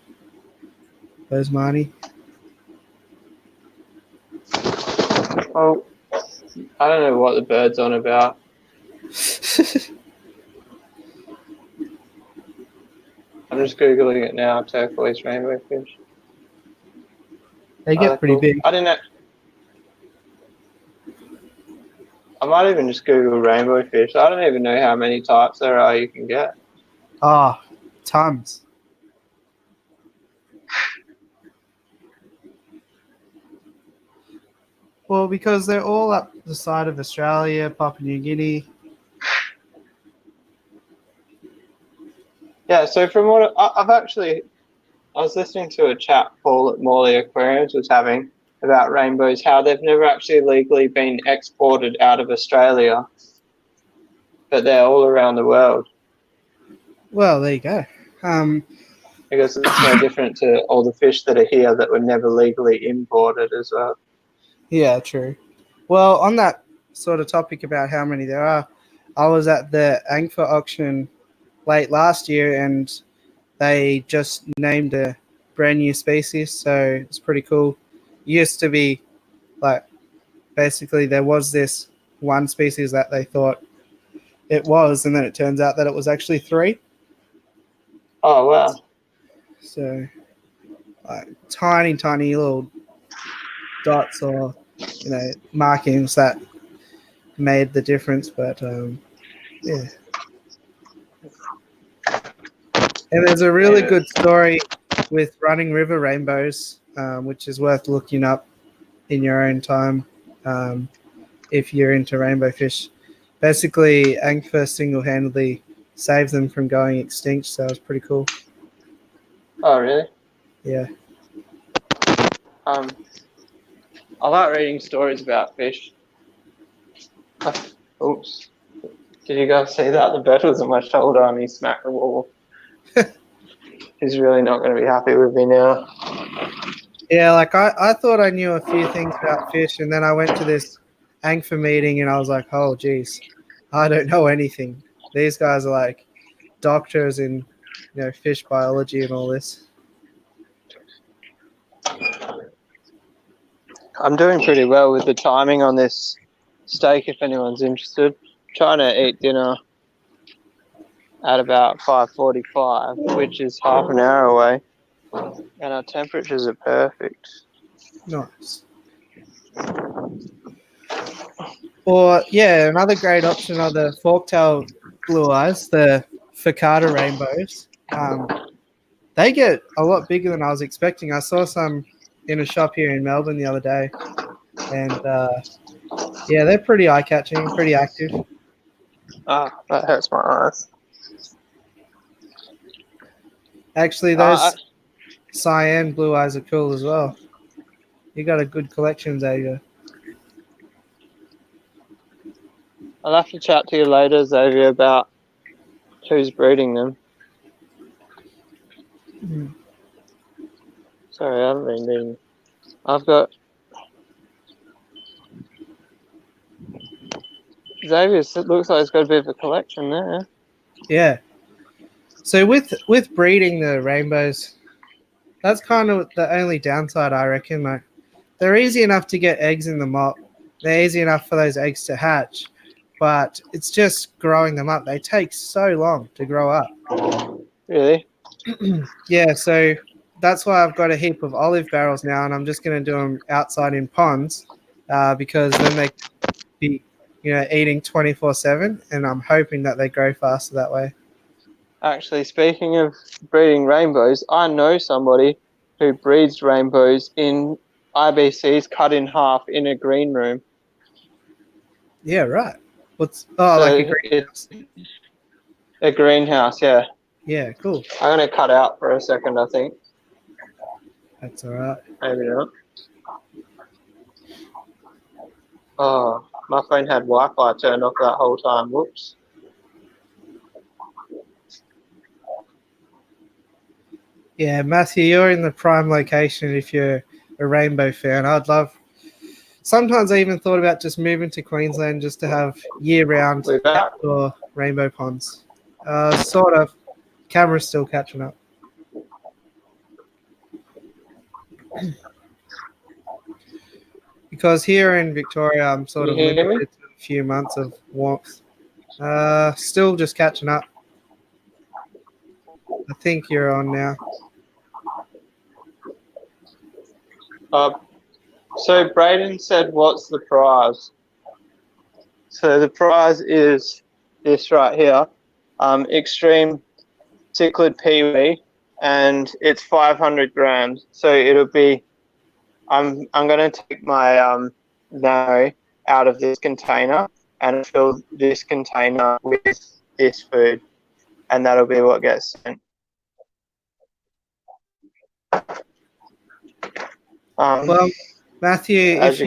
Oh, I don't know what the bird's on about. I'm just Googling it now, turquoise rainbow fish. They get pretty big. I didn't know. I might even just Google rainbow fish. I don't even know how many types there are you can get. Ah, tons. Well, because they're all up the side of Australia, Papua New Guinea. Yeah, so from what I was listening to a chat Paul at Morley Aquariums was having about rainbows, how they've never actually legally been exported out of Australia, but they're all around the world. Well, there you go. I guess it's no different to all the fish that are here that were never legally imported as well. Yeah, true. Well, on that sort of topic about how many there are, I was at the Angler auction late last year, and they just named a brand new species, so it's pretty cool. Used to be like basically there was this one species that they thought it was, and then it turns out that it was actually 3. Oh, wow. So like tiny little dots or markings that made the difference, but yeah. And there's a really good story with running river rainbows, which is worth looking up in your own time if you're into rainbow fish. Basically, Angler single-handedly saved them from going extinct, so it was pretty cool. Oh, really? Yeah. I like reading stories about fish. Oops. Did you guys see that? The bird was on my shoulder and he smacked the wall. He's really not going to be happy with me now. Yeah, like I thought I knew a few things about fish, and then I went to this Angler meeting and I was like, oh, geez, I don't know anything. These guys are like doctors in fish biology and all this. I'm doing pretty well with the timing on this steak, if anyone's interested. Trying to eat dinner at about 5:45, which is half an hour away, and our temperatures are perfect. Nice. Or yeah, another great option are the forktail blue eyes, the Facada rainbows. They get a lot bigger than I was expecting. I saw some in a shop here in Melbourne the other day, and yeah, they're pretty eye-catching, pretty active. Ah, that hurts my eyes. Actually, those cyan blue eyes are cool as well. You got a good collection, Xavier. I'll have to chat to you later, Xavier, about who's breeding them. Mm. Sorry, I haven't been reading. I've got Xavier. It looks like he's got a bit of a collection there. Yeah. So with breeding the rainbows, that's kind of the only downside, I reckon. Like, they're easy enough to get eggs in the mop. They're easy enough for those eggs to hatch, but it's just growing them up. They take so long to grow up. Really? Yeah, so that's why I've got a heap of olive barrels now, and I'm just going to do them outside in ponds because then they be eating 24/7, and I'm hoping that they grow faster that way. Actually, speaking of breeding rainbows, I know somebody who breeds rainbows in IBCs cut in half in a green room. Yeah, right. Like a greenhouse? A greenhouse, yeah. Yeah, cool. I'm going to cut out for a second, I think. That's all right. Maybe not. Oh, my phone had Wi-Fi turned off that whole time. Whoops. Yeah, Matthew, you're in the prime location if you're a rainbow fan. Sometimes I even thought about just moving to Queensland just to have year-round outdoor rainbow ponds. Sort of. Camera's still catching up. Because here in Victoria, I'm sort of limited to a few months of warmth. Still just catching up. I think you're on now. So Braden said, what's the prize? So the prize is this right here, extreme cichlid peewee, and it's 500 grams. So it'll be, I'm going to take my nano out of this container and fill this container with this food, and that'll be what gets sent. Well, Matthew, if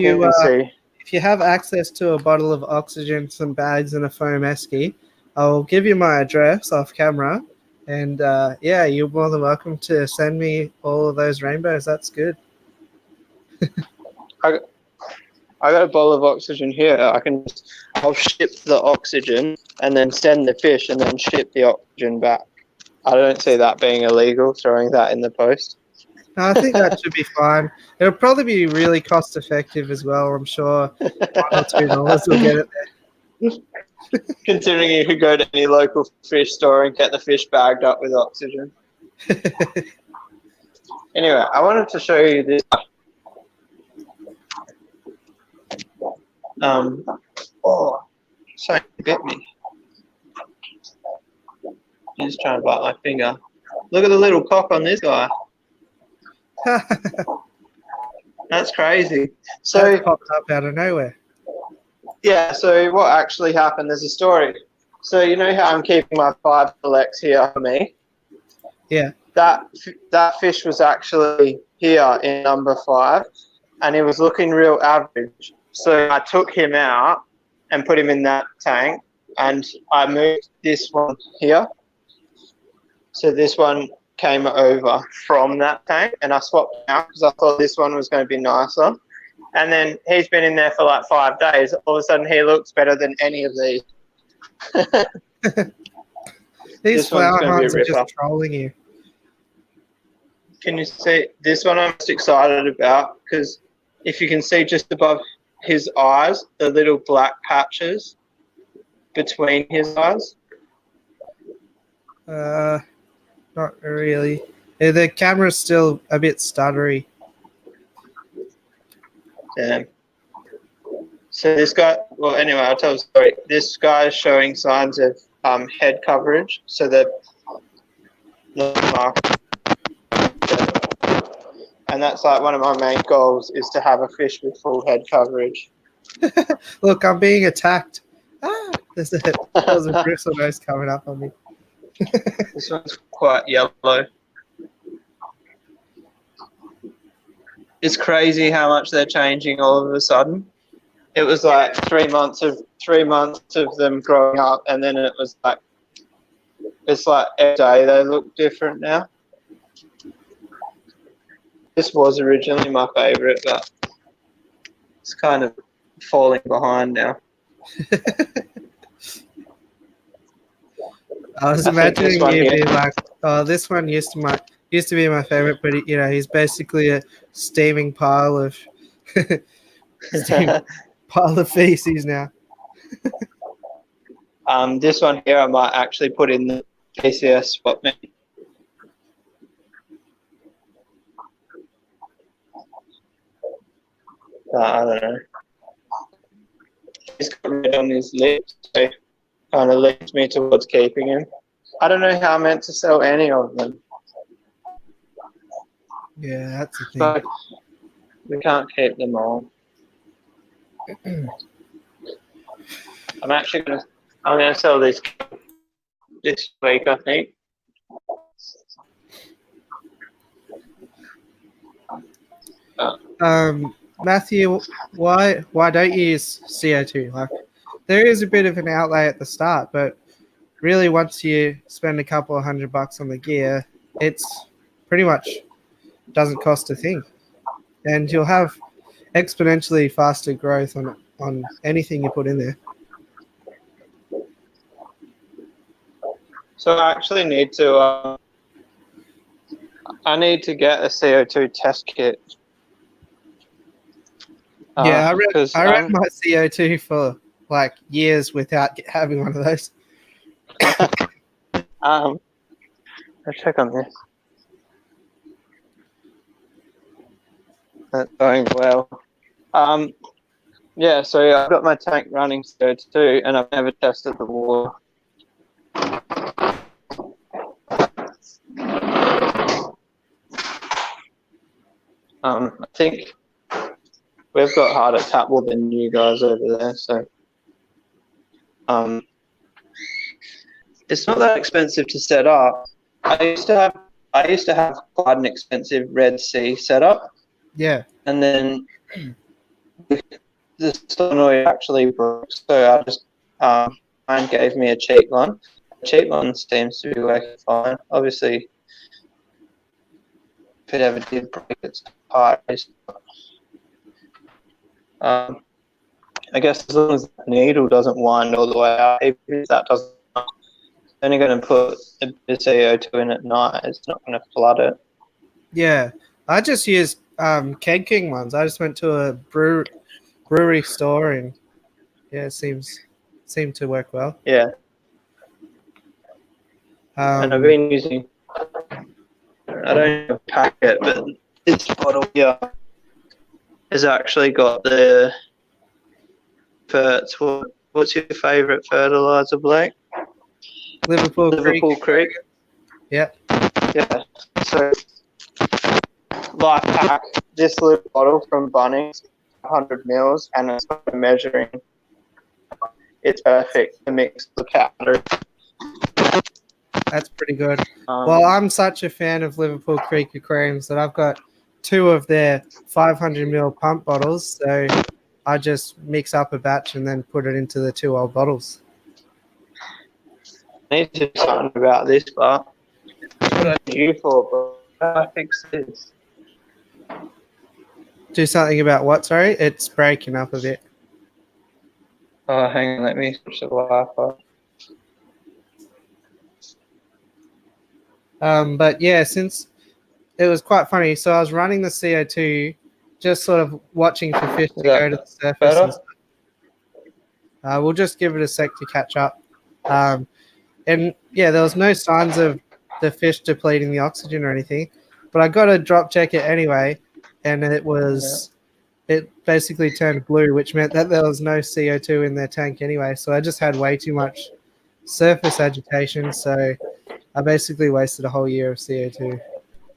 you have access to a bottle of oxygen, some bags, and a foam esky, I'll give you my address off camera, And yeah, you're more than welcome to send me all of those rainbows. That's good. I got a bowl of oxygen here. I'll ship the oxygen and then send the fish and then ship the oxygen back. I don't see that being illegal, throwing that in the post. No, I think that should be fine. It'll probably be really cost effective as well. I'm sure $1 or $2 will get it there. Considering you could go to any local fish store and get the fish bagged up with oxygen. Anyway, I wanted to show you this. Oh, sorry, it bit me. He's trying to bite my finger. Look at the little cock on this guy. That's crazy. So that popped up out of nowhere. Yeah, so what actually happened, there's a story. So you know how I'm keeping my 5 selects here for me? Yeah. That fish was actually here in number 5, and he was looking real average. So I took him out and put him in that tank, and I moved this one here. So this one came over from that tank, and I swapped him out because I thought this one was going to be nicer. And then he's been in there for like 5 days. All of a sudden, he looks better than any of these. These flower hunts are just trolling you. Can you see this one? I'm most excited about because if you can see just above his eyes, the little black patches between his eyes. Not really. Yeah, the camera's still a bit stuttery. Damn. So this guy, well, anyway, I'll tell the story. This guy is showing signs of head coverage. So the mark, and that's like one of my main goals is to have a fish with full head coverage. Look, I'm being attacked. There's a bristlenose coming up on me. This one's quite yellow. It's crazy how much they're changing all of a sudden. It was like 3 months of them growing up, and then it was like it's like every day they look different now. This was originally my favorite, but it's kind of falling behind now. I was imagining you being like, "Oh, this one used to be my favorite, but he's basically a steaming pile of feces now." This one here, I might actually put in the PCS swap meet. I don't know. He's got red on his lips, so kind of leads me towards keeping him. I don't know how I'm meant to sell any of them. Yeah, that's the thing. So we can't keep them all. I'm gonna sell this week, I think. Matthew, why don't you use CO2? Like, there is a bit of an outlay at the start, but really once you spend a couple of $100 on the gear, it's pretty much doesn't cost a thing, and you'll have exponentially faster growth on anything you put in there. So I actually need to I need to get a CO2 test kit. Yeah, I ran my CO2 for like years without having one of those. I'll check on this. That's going well. Yeah, so I've got my tank running CO2 and I've never tested the water. I think we've got harder tap water than you guys over there, so it's not that expensive to set up. I used to have quite an expensive Red Sea setup. Yeah. And then the solenoid actually broke, so I just mine gave me a cheap one. cheap one seems to be working fine. Obviously, if it ever did break, it's high risk. I guess as long as the needle doesn't wind all the way out, even if that doesn't, it's only going to put a bit of CO2 in at night. It's not going to flood it. Yeah, I just use Keg King ones. I just went to a brewery store and it seemed to work well. Yeah. And I've been using, I don't know pack it, but this bottle here has actually got the ferts. What's your favourite fertiliser, Blake? Liverpool Creek. Yep. Yeah. So, life hack, this little bottle from Bunnings, 100 mils, and it's got a measuring. It's perfect to mix the powder. That's pretty good. Well, I'm such a fan of Liverpool Creek Aquariums that I've got 2 of their 500 ml pump bottles. So I just mix up a batch and then put it into the 2 old bottles. I need to do something about this, but what I need you for, bro? How do I fix this? Do something about what? Sorry, it's breaking up a bit. Oh, hang on, let me switch the Wi-Fi. But yeah, since it was quite funny, so I was running the CO2, just sort of watching for fish to go to the surface. And stuff. We'll just give it a sec to catch up. And yeah, there was no signs of the fish depleting the oxygen or anything, but I got to drop check it anyway, and it basically turned blue, which meant that there was no CO2 in their tank anyway. So I just had way too much surface agitation. So I basically wasted a whole year of CO2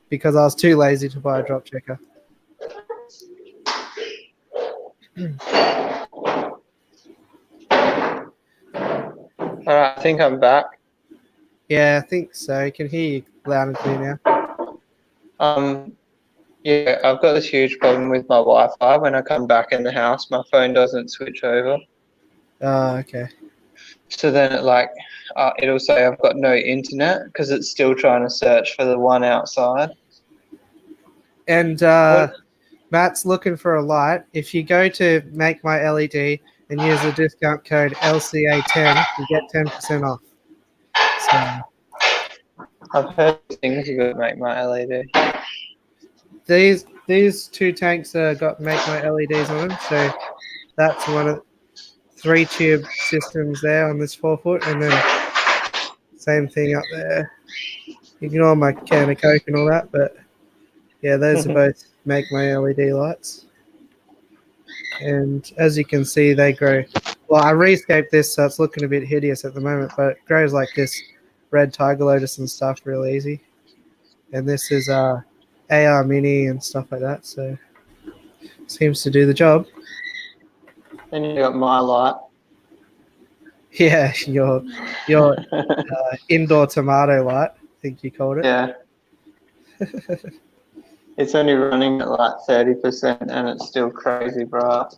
because I was too lazy to buy a drop checker. All right, I think I'm back. Yeah, I think so. I can hear you loud and clear now. Yeah, I've got this huge problem with my Wi-Fi. When I come back in the house, my phone doesn't switch over. Oh, okay. So then it'll say I've got no internet because it's still trying to search for the one outside. And Matt's looking for a light. If you go to Make My LED and use the discount code LCA10, you get 10% off. So, I've heard things you got to Make My LED. These 2 tanks got Make My LEDs on them. So that's one of 3 tube systems there on this 4-foot, and then same thing up there. Ignore my can of Coke and all that, but yeah, those are both Make My LED lights. And as you can see, they grow. Well, I rescaped this, so it's looking a bit hideous at the moment, but it grows like this red tiger lotus and stuff real easy. And this is AR Mini and stuff like that, so seems to do the job. And you got my light. Yeah, your indoor tomato light, I think you called it. Yeah. It's only running at like 30% and it's still crazy bright.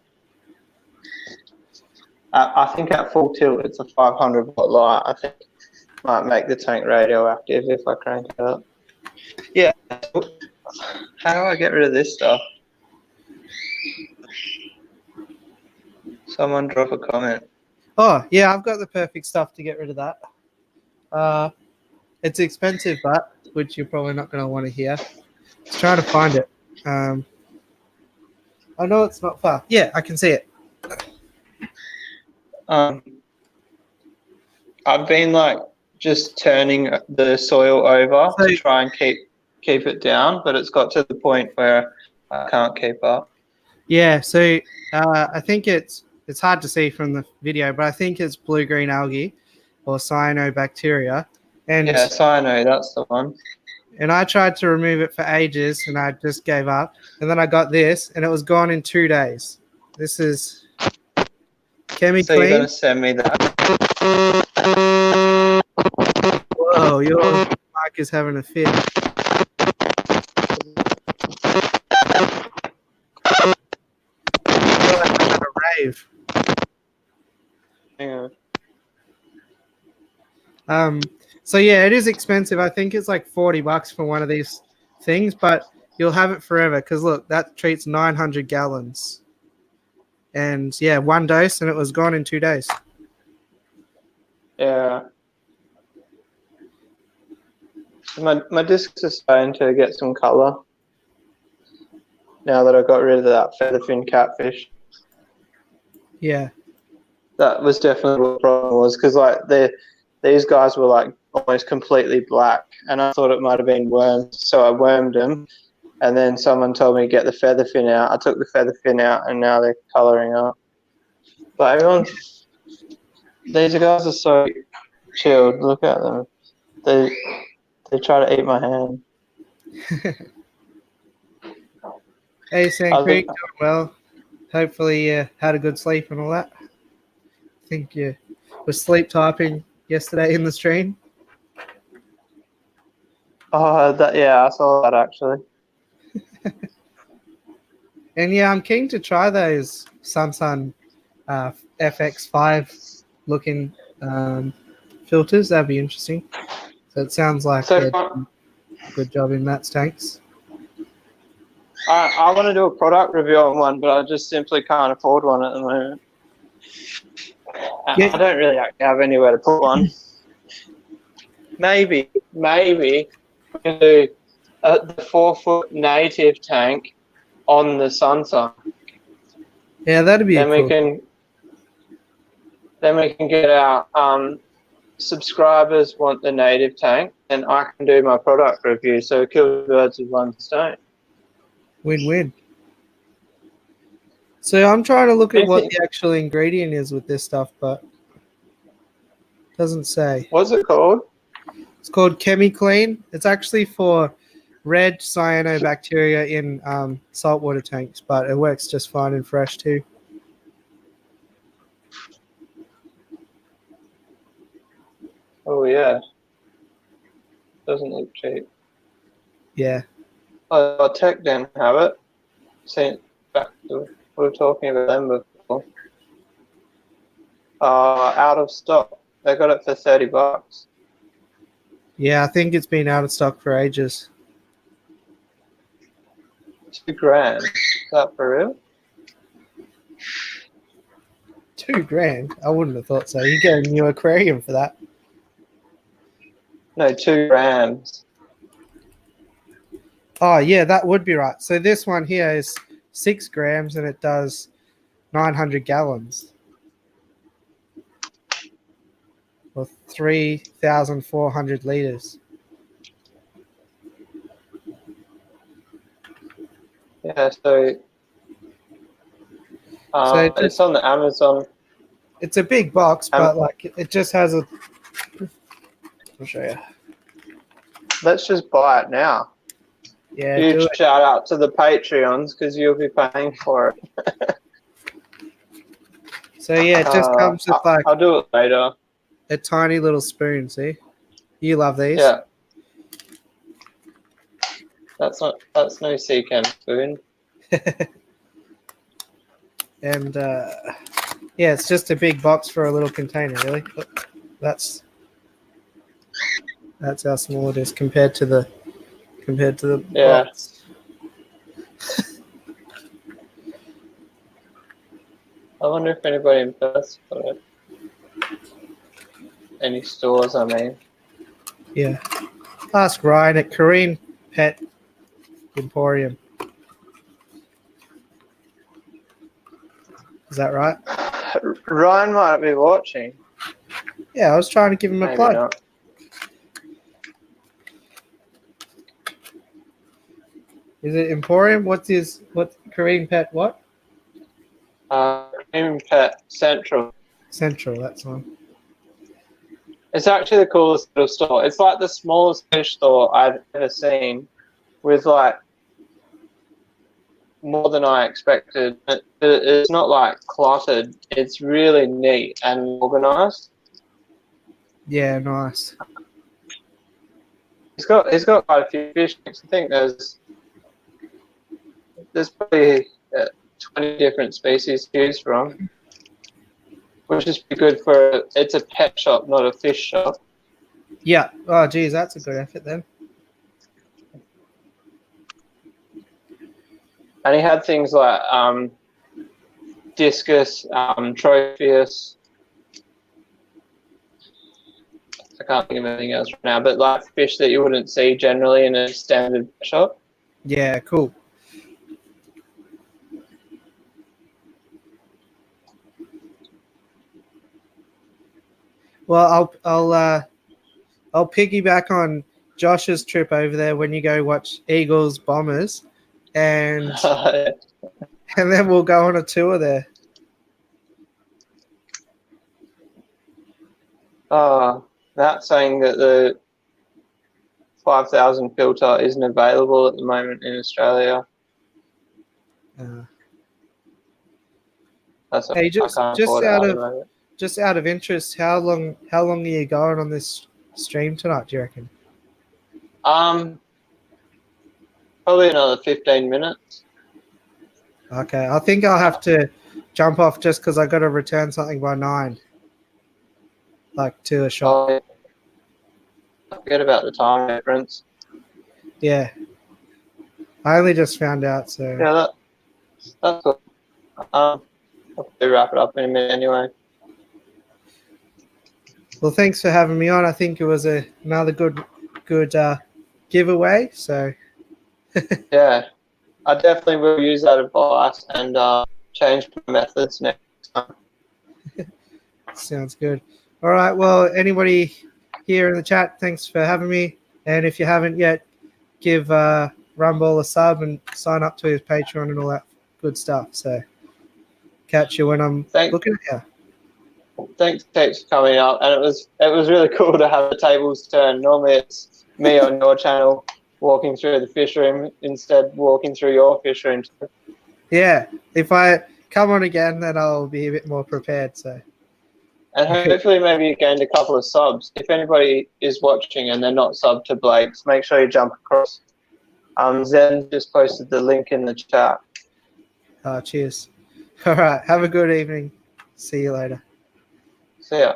I think at full tilt it's a 500 watt light. I think might make the tank radioactive if I crank it up. Yeah. How do I get rid of this stuff? Someone drop a comment. Oh, yeah, I've got the perfect stuff to get rid of that. It's expensive, but which you're probably not going to want to hear. Let's try to find it. I know it's not far. Yeah, I can see it. I've been just turning the soil over to try and keep it down, but it's got to the point where I can't keep up. Yeah, so I think it's hard to see from the video, but I think it's blue-green algae or cyanobacteria. And yeah, cyano, that's the one. And I tried to remove it for ages, and I just gave up. And then I got this, and it was gone in 2 days. This is Chemi So Clean. you're going to send me that? Whoa, your mic is having a fit. Like a rave. Hang on. So yeah, it is expensive. I think it's like $40 for one of these things, but you'll have it forever because look, that treats 900 gallons. And yeah, one dose and it was gone in 2 days. Yeah. My discs are starting to get some colour now that I got rid of that featherfin catfish. Yeah. That was definitely what the problem was, because like these guys were like almost completely black, and I thought it might have been worms, so I wormed them, and then someone told me to get the feather fin out. I took the feather fin out, and now they're colouring up. But these guys are so chilled. Look at them. They try to eat my hand. Hey, Sam Creek, doing well. Hopefully you had a good sleep and all that. I think you were sleep typing yesterday in the stream. Oh, yeah, I saw that actually. And yeah, I'm keen to try those Samsung FX5 looking filters. That'd be interesting. So it sounds like they're doing a good job in Matt's tanks. I want to do a product review on one, but I just simply can't afford one at the moment. Yeah. I don't really actually have anywhere to put one. Maybe we can do the 4-foot native tank on the Samsung. Yeah, that'd be cool. Then we can get our subscribers want the native tank, and I can do my product review. So kill two birds with one stone. Win-win. So I'm trying to look at what the actual ingredient is with this stuff, but it doesn't say. What's it called? It's called ChemiClean. It's actually for red cyanobacteria in saltwater tanks, but it works just fine in fresh too. Oh yeah. Doesn't look cheap. Yeah. Oh, Tech didn't have it. Back to, we were talking about them before. Out of stock. They got it for $30. Yeah, I think it's been out of stock for ages. $2,000. Is that for real? $2,000? I wouldn't have thought so. You get a new aquarium for that. No, 2 grams. Oh, yeah, that would be right. So this one here is 6 grams and it does 900 gallons. Or 3,400 liters. Yeah, so it's on the Amazon. It's a big box, but like it just has a. I'll show you. Let's just buy it now. Yeah. Huge shout out to the Patreons because you'll be paying for it. So yeah, it just comes with like. I'll do it later. A tiny little spoon. See, you love these. Yeah. That's no sea chem spoon. And yeah, it's just a big box for a little container. Really, that's how small it is compared to the box. I wonder if anybody in Perth's got it. Any stores, I mean. Yeah. Ask Ryan at Korean Pet Emporium. Is that right? Ryan might be watching. Yeah, I was trying to give him a plug. Not. Is it Emporium? What Korean Pet what? Korean Pet Central. Central, that's one. It's actually the coolest little store. It's like the smallest fish store I've ever seen, with like more than I expected. It's not like cluttered. It's really neat and organized. Yeah, nice. He's got quite a few fish tanks. I think there's probably 20 different species to choose from, which is pretty good for. It's a pet shop, not a fish shop. Yeah. Oh, geez, that's a good effort then. And he had things like discus, trophius. I can't think of anything else right now, but like fish that you wouldn't see generally in a standard shop. Yeah, cool. Well, I'll piggyback on Josh's trip over there when you go watch Eagles Bombers, and then we'll go on a tour there. That's saying that the 5,000 filter isn't available at the moment in Australia. Hey, just out of interest, how long are you going on this stream tonight? Do you reckon? Probably another 15 minutes. Okay, I think I'll have to jump off just because I got to return something by 9, like to a shop. Oh, I forget about the time difference. Yeah, I only just found out, so yeah, that's cool. I'll probably wrap it up in a minute anyway. Well, thanks for having me on. I think it was another good giveaway. So yeah, I definitely will use that advice and change my methods next time. Sounds good. All right. Well, anybody here in the chat, thanks for having me. And if you haven't yet, give Rumble a sub and sign up to his Patreon and all that good stuff. So catch you when I'm looking at you. Thanks, Tex, for coming up, and it was really cool to have the tables turn. Normally, it's me on your channel walking through the fish room, instead walking through your fish room. Yeah, if I come on again, then I'll be a bit more prepared. So, and hopefully, maybe you gained a couple of subs. If anybody is watching and they're not subbed to Blake's, make sure you jump across. Zen just posted the link in the chat. Cheers. All right, have a good evening. See you later. See ya.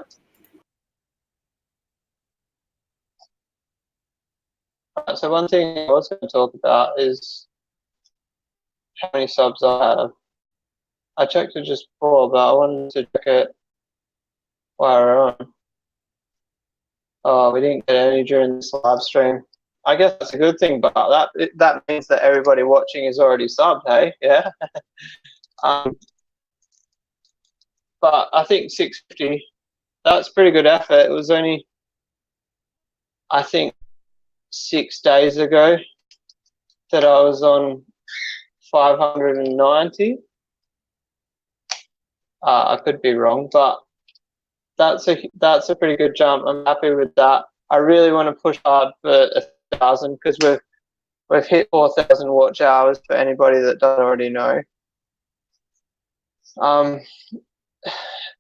So one thing I was going to talk about is how many subs I have. I checked it just before, but I wanted to check it while we're on. Oh, we didn't get any during this live stream. I guess that's a good thing, but that means that everybody watching is already subbed, hey? Yeah. But I think 650, that's pretty good effort. It was only, I think, 6 days ago that I was on 590. I could be wrong, but that's a pretty good jump. I'm happy with that. I really want to push hard for 1,000 because we've hit 4,000 watch hours for anybody that doesn't already know.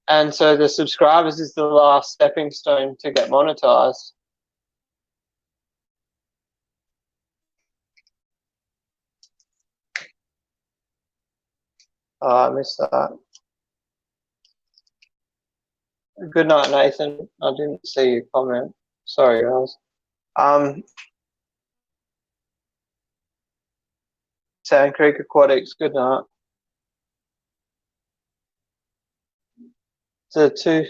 And so the subscribers is the last stepping stone to get monetized. Oh, I missed that. Good night, Nathan. I didn't see your comment. Sorry, guys. Sand Creek Aquatics, good night. The two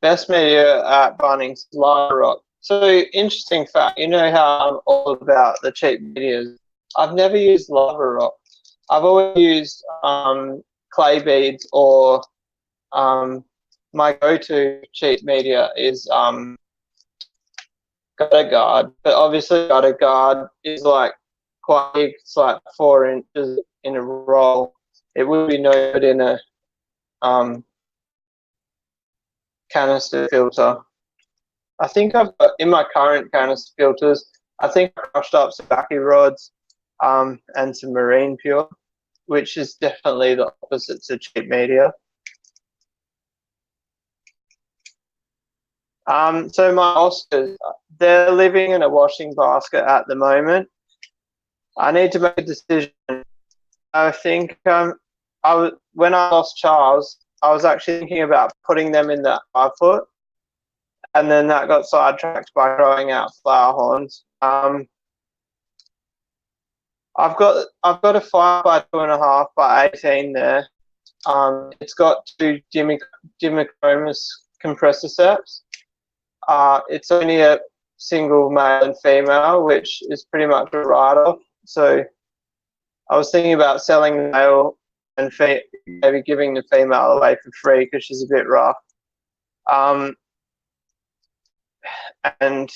best media at Bunnings, Lava Rock. So interesting fact, you know how I'm all about the cheap medias. I've never used Lava Rock. I've always used clay beads, or my go-to cheap media is gutter guard. But obviously gutter guard is like quite big. It's like 4 inches in a roll. It would be no good in a canister filter. I think I've got, in my current canister filters, I think I crushed up some Baki rods and some marine pure, which is definitely the opposite to cheap media. So my Oscars, they're living in a washing basket at the moment. I need to make a decision. I think when I lost Charles, I was actually thinking about putting them in the 5 foot. and then that got sidetracked by growing out flower horns. I've got a 5x2.5 by 18 there. It's got two Dimicromus compressor seps. It's only a single male and female, which is pretty much a write-off. So I was thinking about selling the male and maybe giving the female away for free because she's a bit rough. And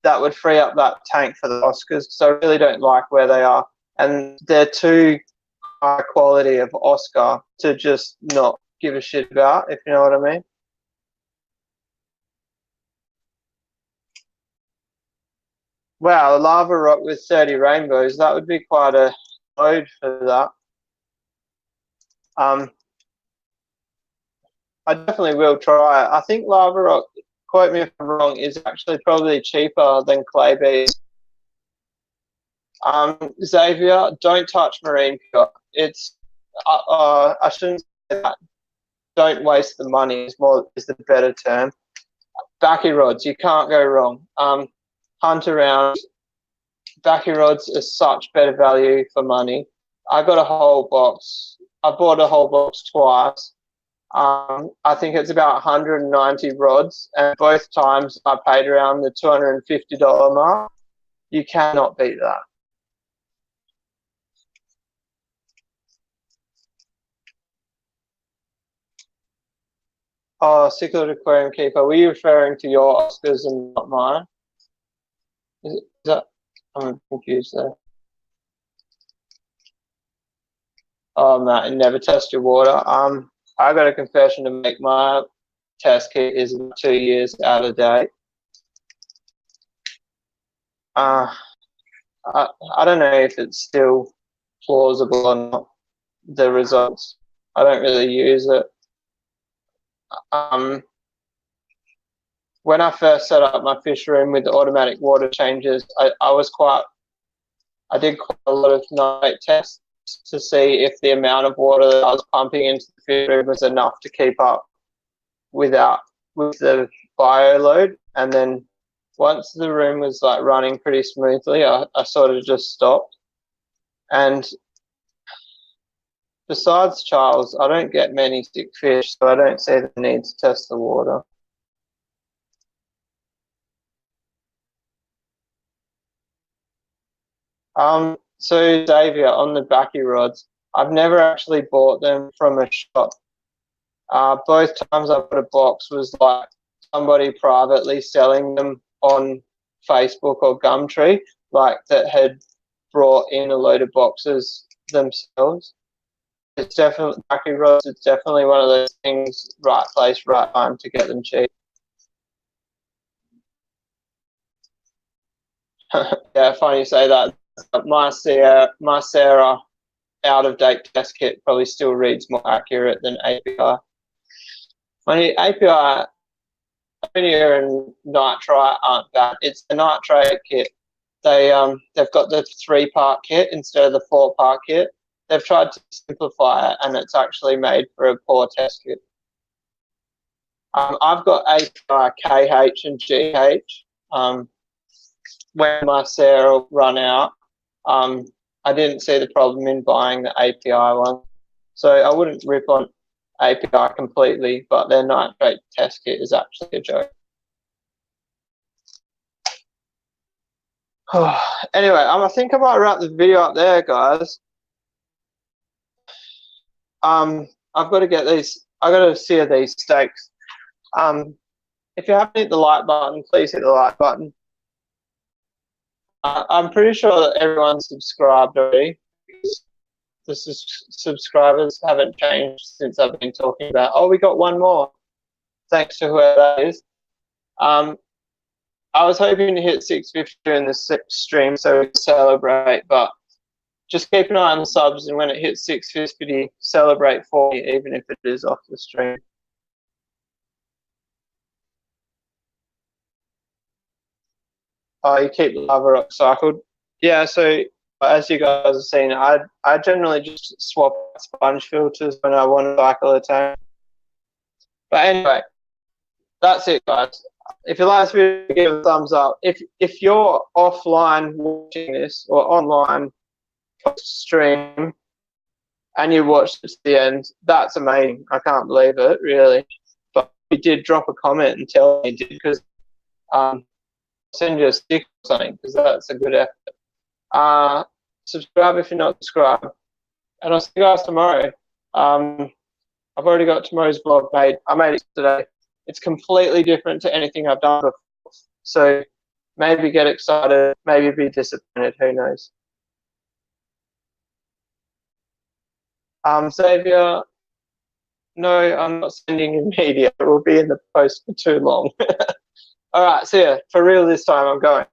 that would free up that tank for the Oscars, because I really don't like where they are. And they're too high quality of Oscar to just not give a shit about, if you know what I mean. Wow, a lava rock with 30 rainbows, that would be quite a load for that. I definitely will try it. I think lava rock, quote me if I'm wrong, is actually probably cheaper than clay beads. Xavier, don't touch marine pure. It's I shouldn't say that. Don't waste the money is the better term. Backy rods, you can't go wrong. Hunt around. Backy rods are such better value for money. I got a whole box. I bought a whole box twice. I think it's about 190 rods, and both times I paid around the $250 mark. You cannot beat that. Oh, Cichlid Aquarium Keeper, were you referring to your Oscars and not mine? Is that, I'm confused there. Oh, Matt, you never test your water. I got a confession to make. My test kit is 2 years out of date. I don't know if it's still plausible or not, the results. I don't really use it. When I first set up my fish room with the automatic water changes, I did quite a lot of night tests to see if the amount of water that I was pumping into the fish room was enough to keep up with the bio load. And then once the room was like running pretty smoothly, I sort of just stopped. And besides Charles, I don't get many sick fish, so I don't see the need to test the water. So Xavier, on the backy rods, I've never actually bought them from a shop. Both times I bought a box was like somebody privately selling them on Facebook or Gumtree, like that had brought in a load of boxes themselves. It's definitely backy rods. It's definitely one of those things. Right place, right time to get them cheap. Yeah, funny you say that. My Sarah out-of-date test kit probably still reads more accurate than API. My API, ammonia and nitrite aren't bad. It's the nitrate kit. They've got the 3-part kit instead of the 4-part kit. They've tried to simplify it, and it's actually made for a poor test kit. I've got API KH and GH. When my Sarah run out, I didn't see the problem in buying the API one. So I wouldn't rip on API completely, but their nitrate test kit is actually a joke. Anyway, I think I might wrap the video up there, guys. I've got to get these. I got to sear these steaks. If you haven't hit the like button, please hit the like button. I'm pretty sure that everyone's subscribed already. The subscribers haven't changed since I've been talking about. Oh, we got one more. Thanks to whoever that is. I was hoping to hit 650 in this stream so we could celebrate, but just keep an eye on the subs, and when it hits 650, celebrate for me, even if it is off the stream. Oh, you keep lava rock cycled. Yeah, so as you guys have seen, I generally just swap sponge filters when I want to cycle a tank. But anyway, that's it, guys. If you like this video, give it a thumbs up. If you're offline watching this or online stream and you watched it to the end, that's amazing. I can't believe it, really. But you did drop a comment and tell me, because send you a stick or something, because that's a good effort. Subscribe if you're not subscribed, and I'll see you guys tomorrow. I've already got tomorrow's vlog made. I made it today. It's completely different to anything I've done before. So maybe get excited, maybe be disappointed, who knows. Xavier, no, I'm not sending you media. It will be in the post for too long. All right, see ya. For real this time, I'm going.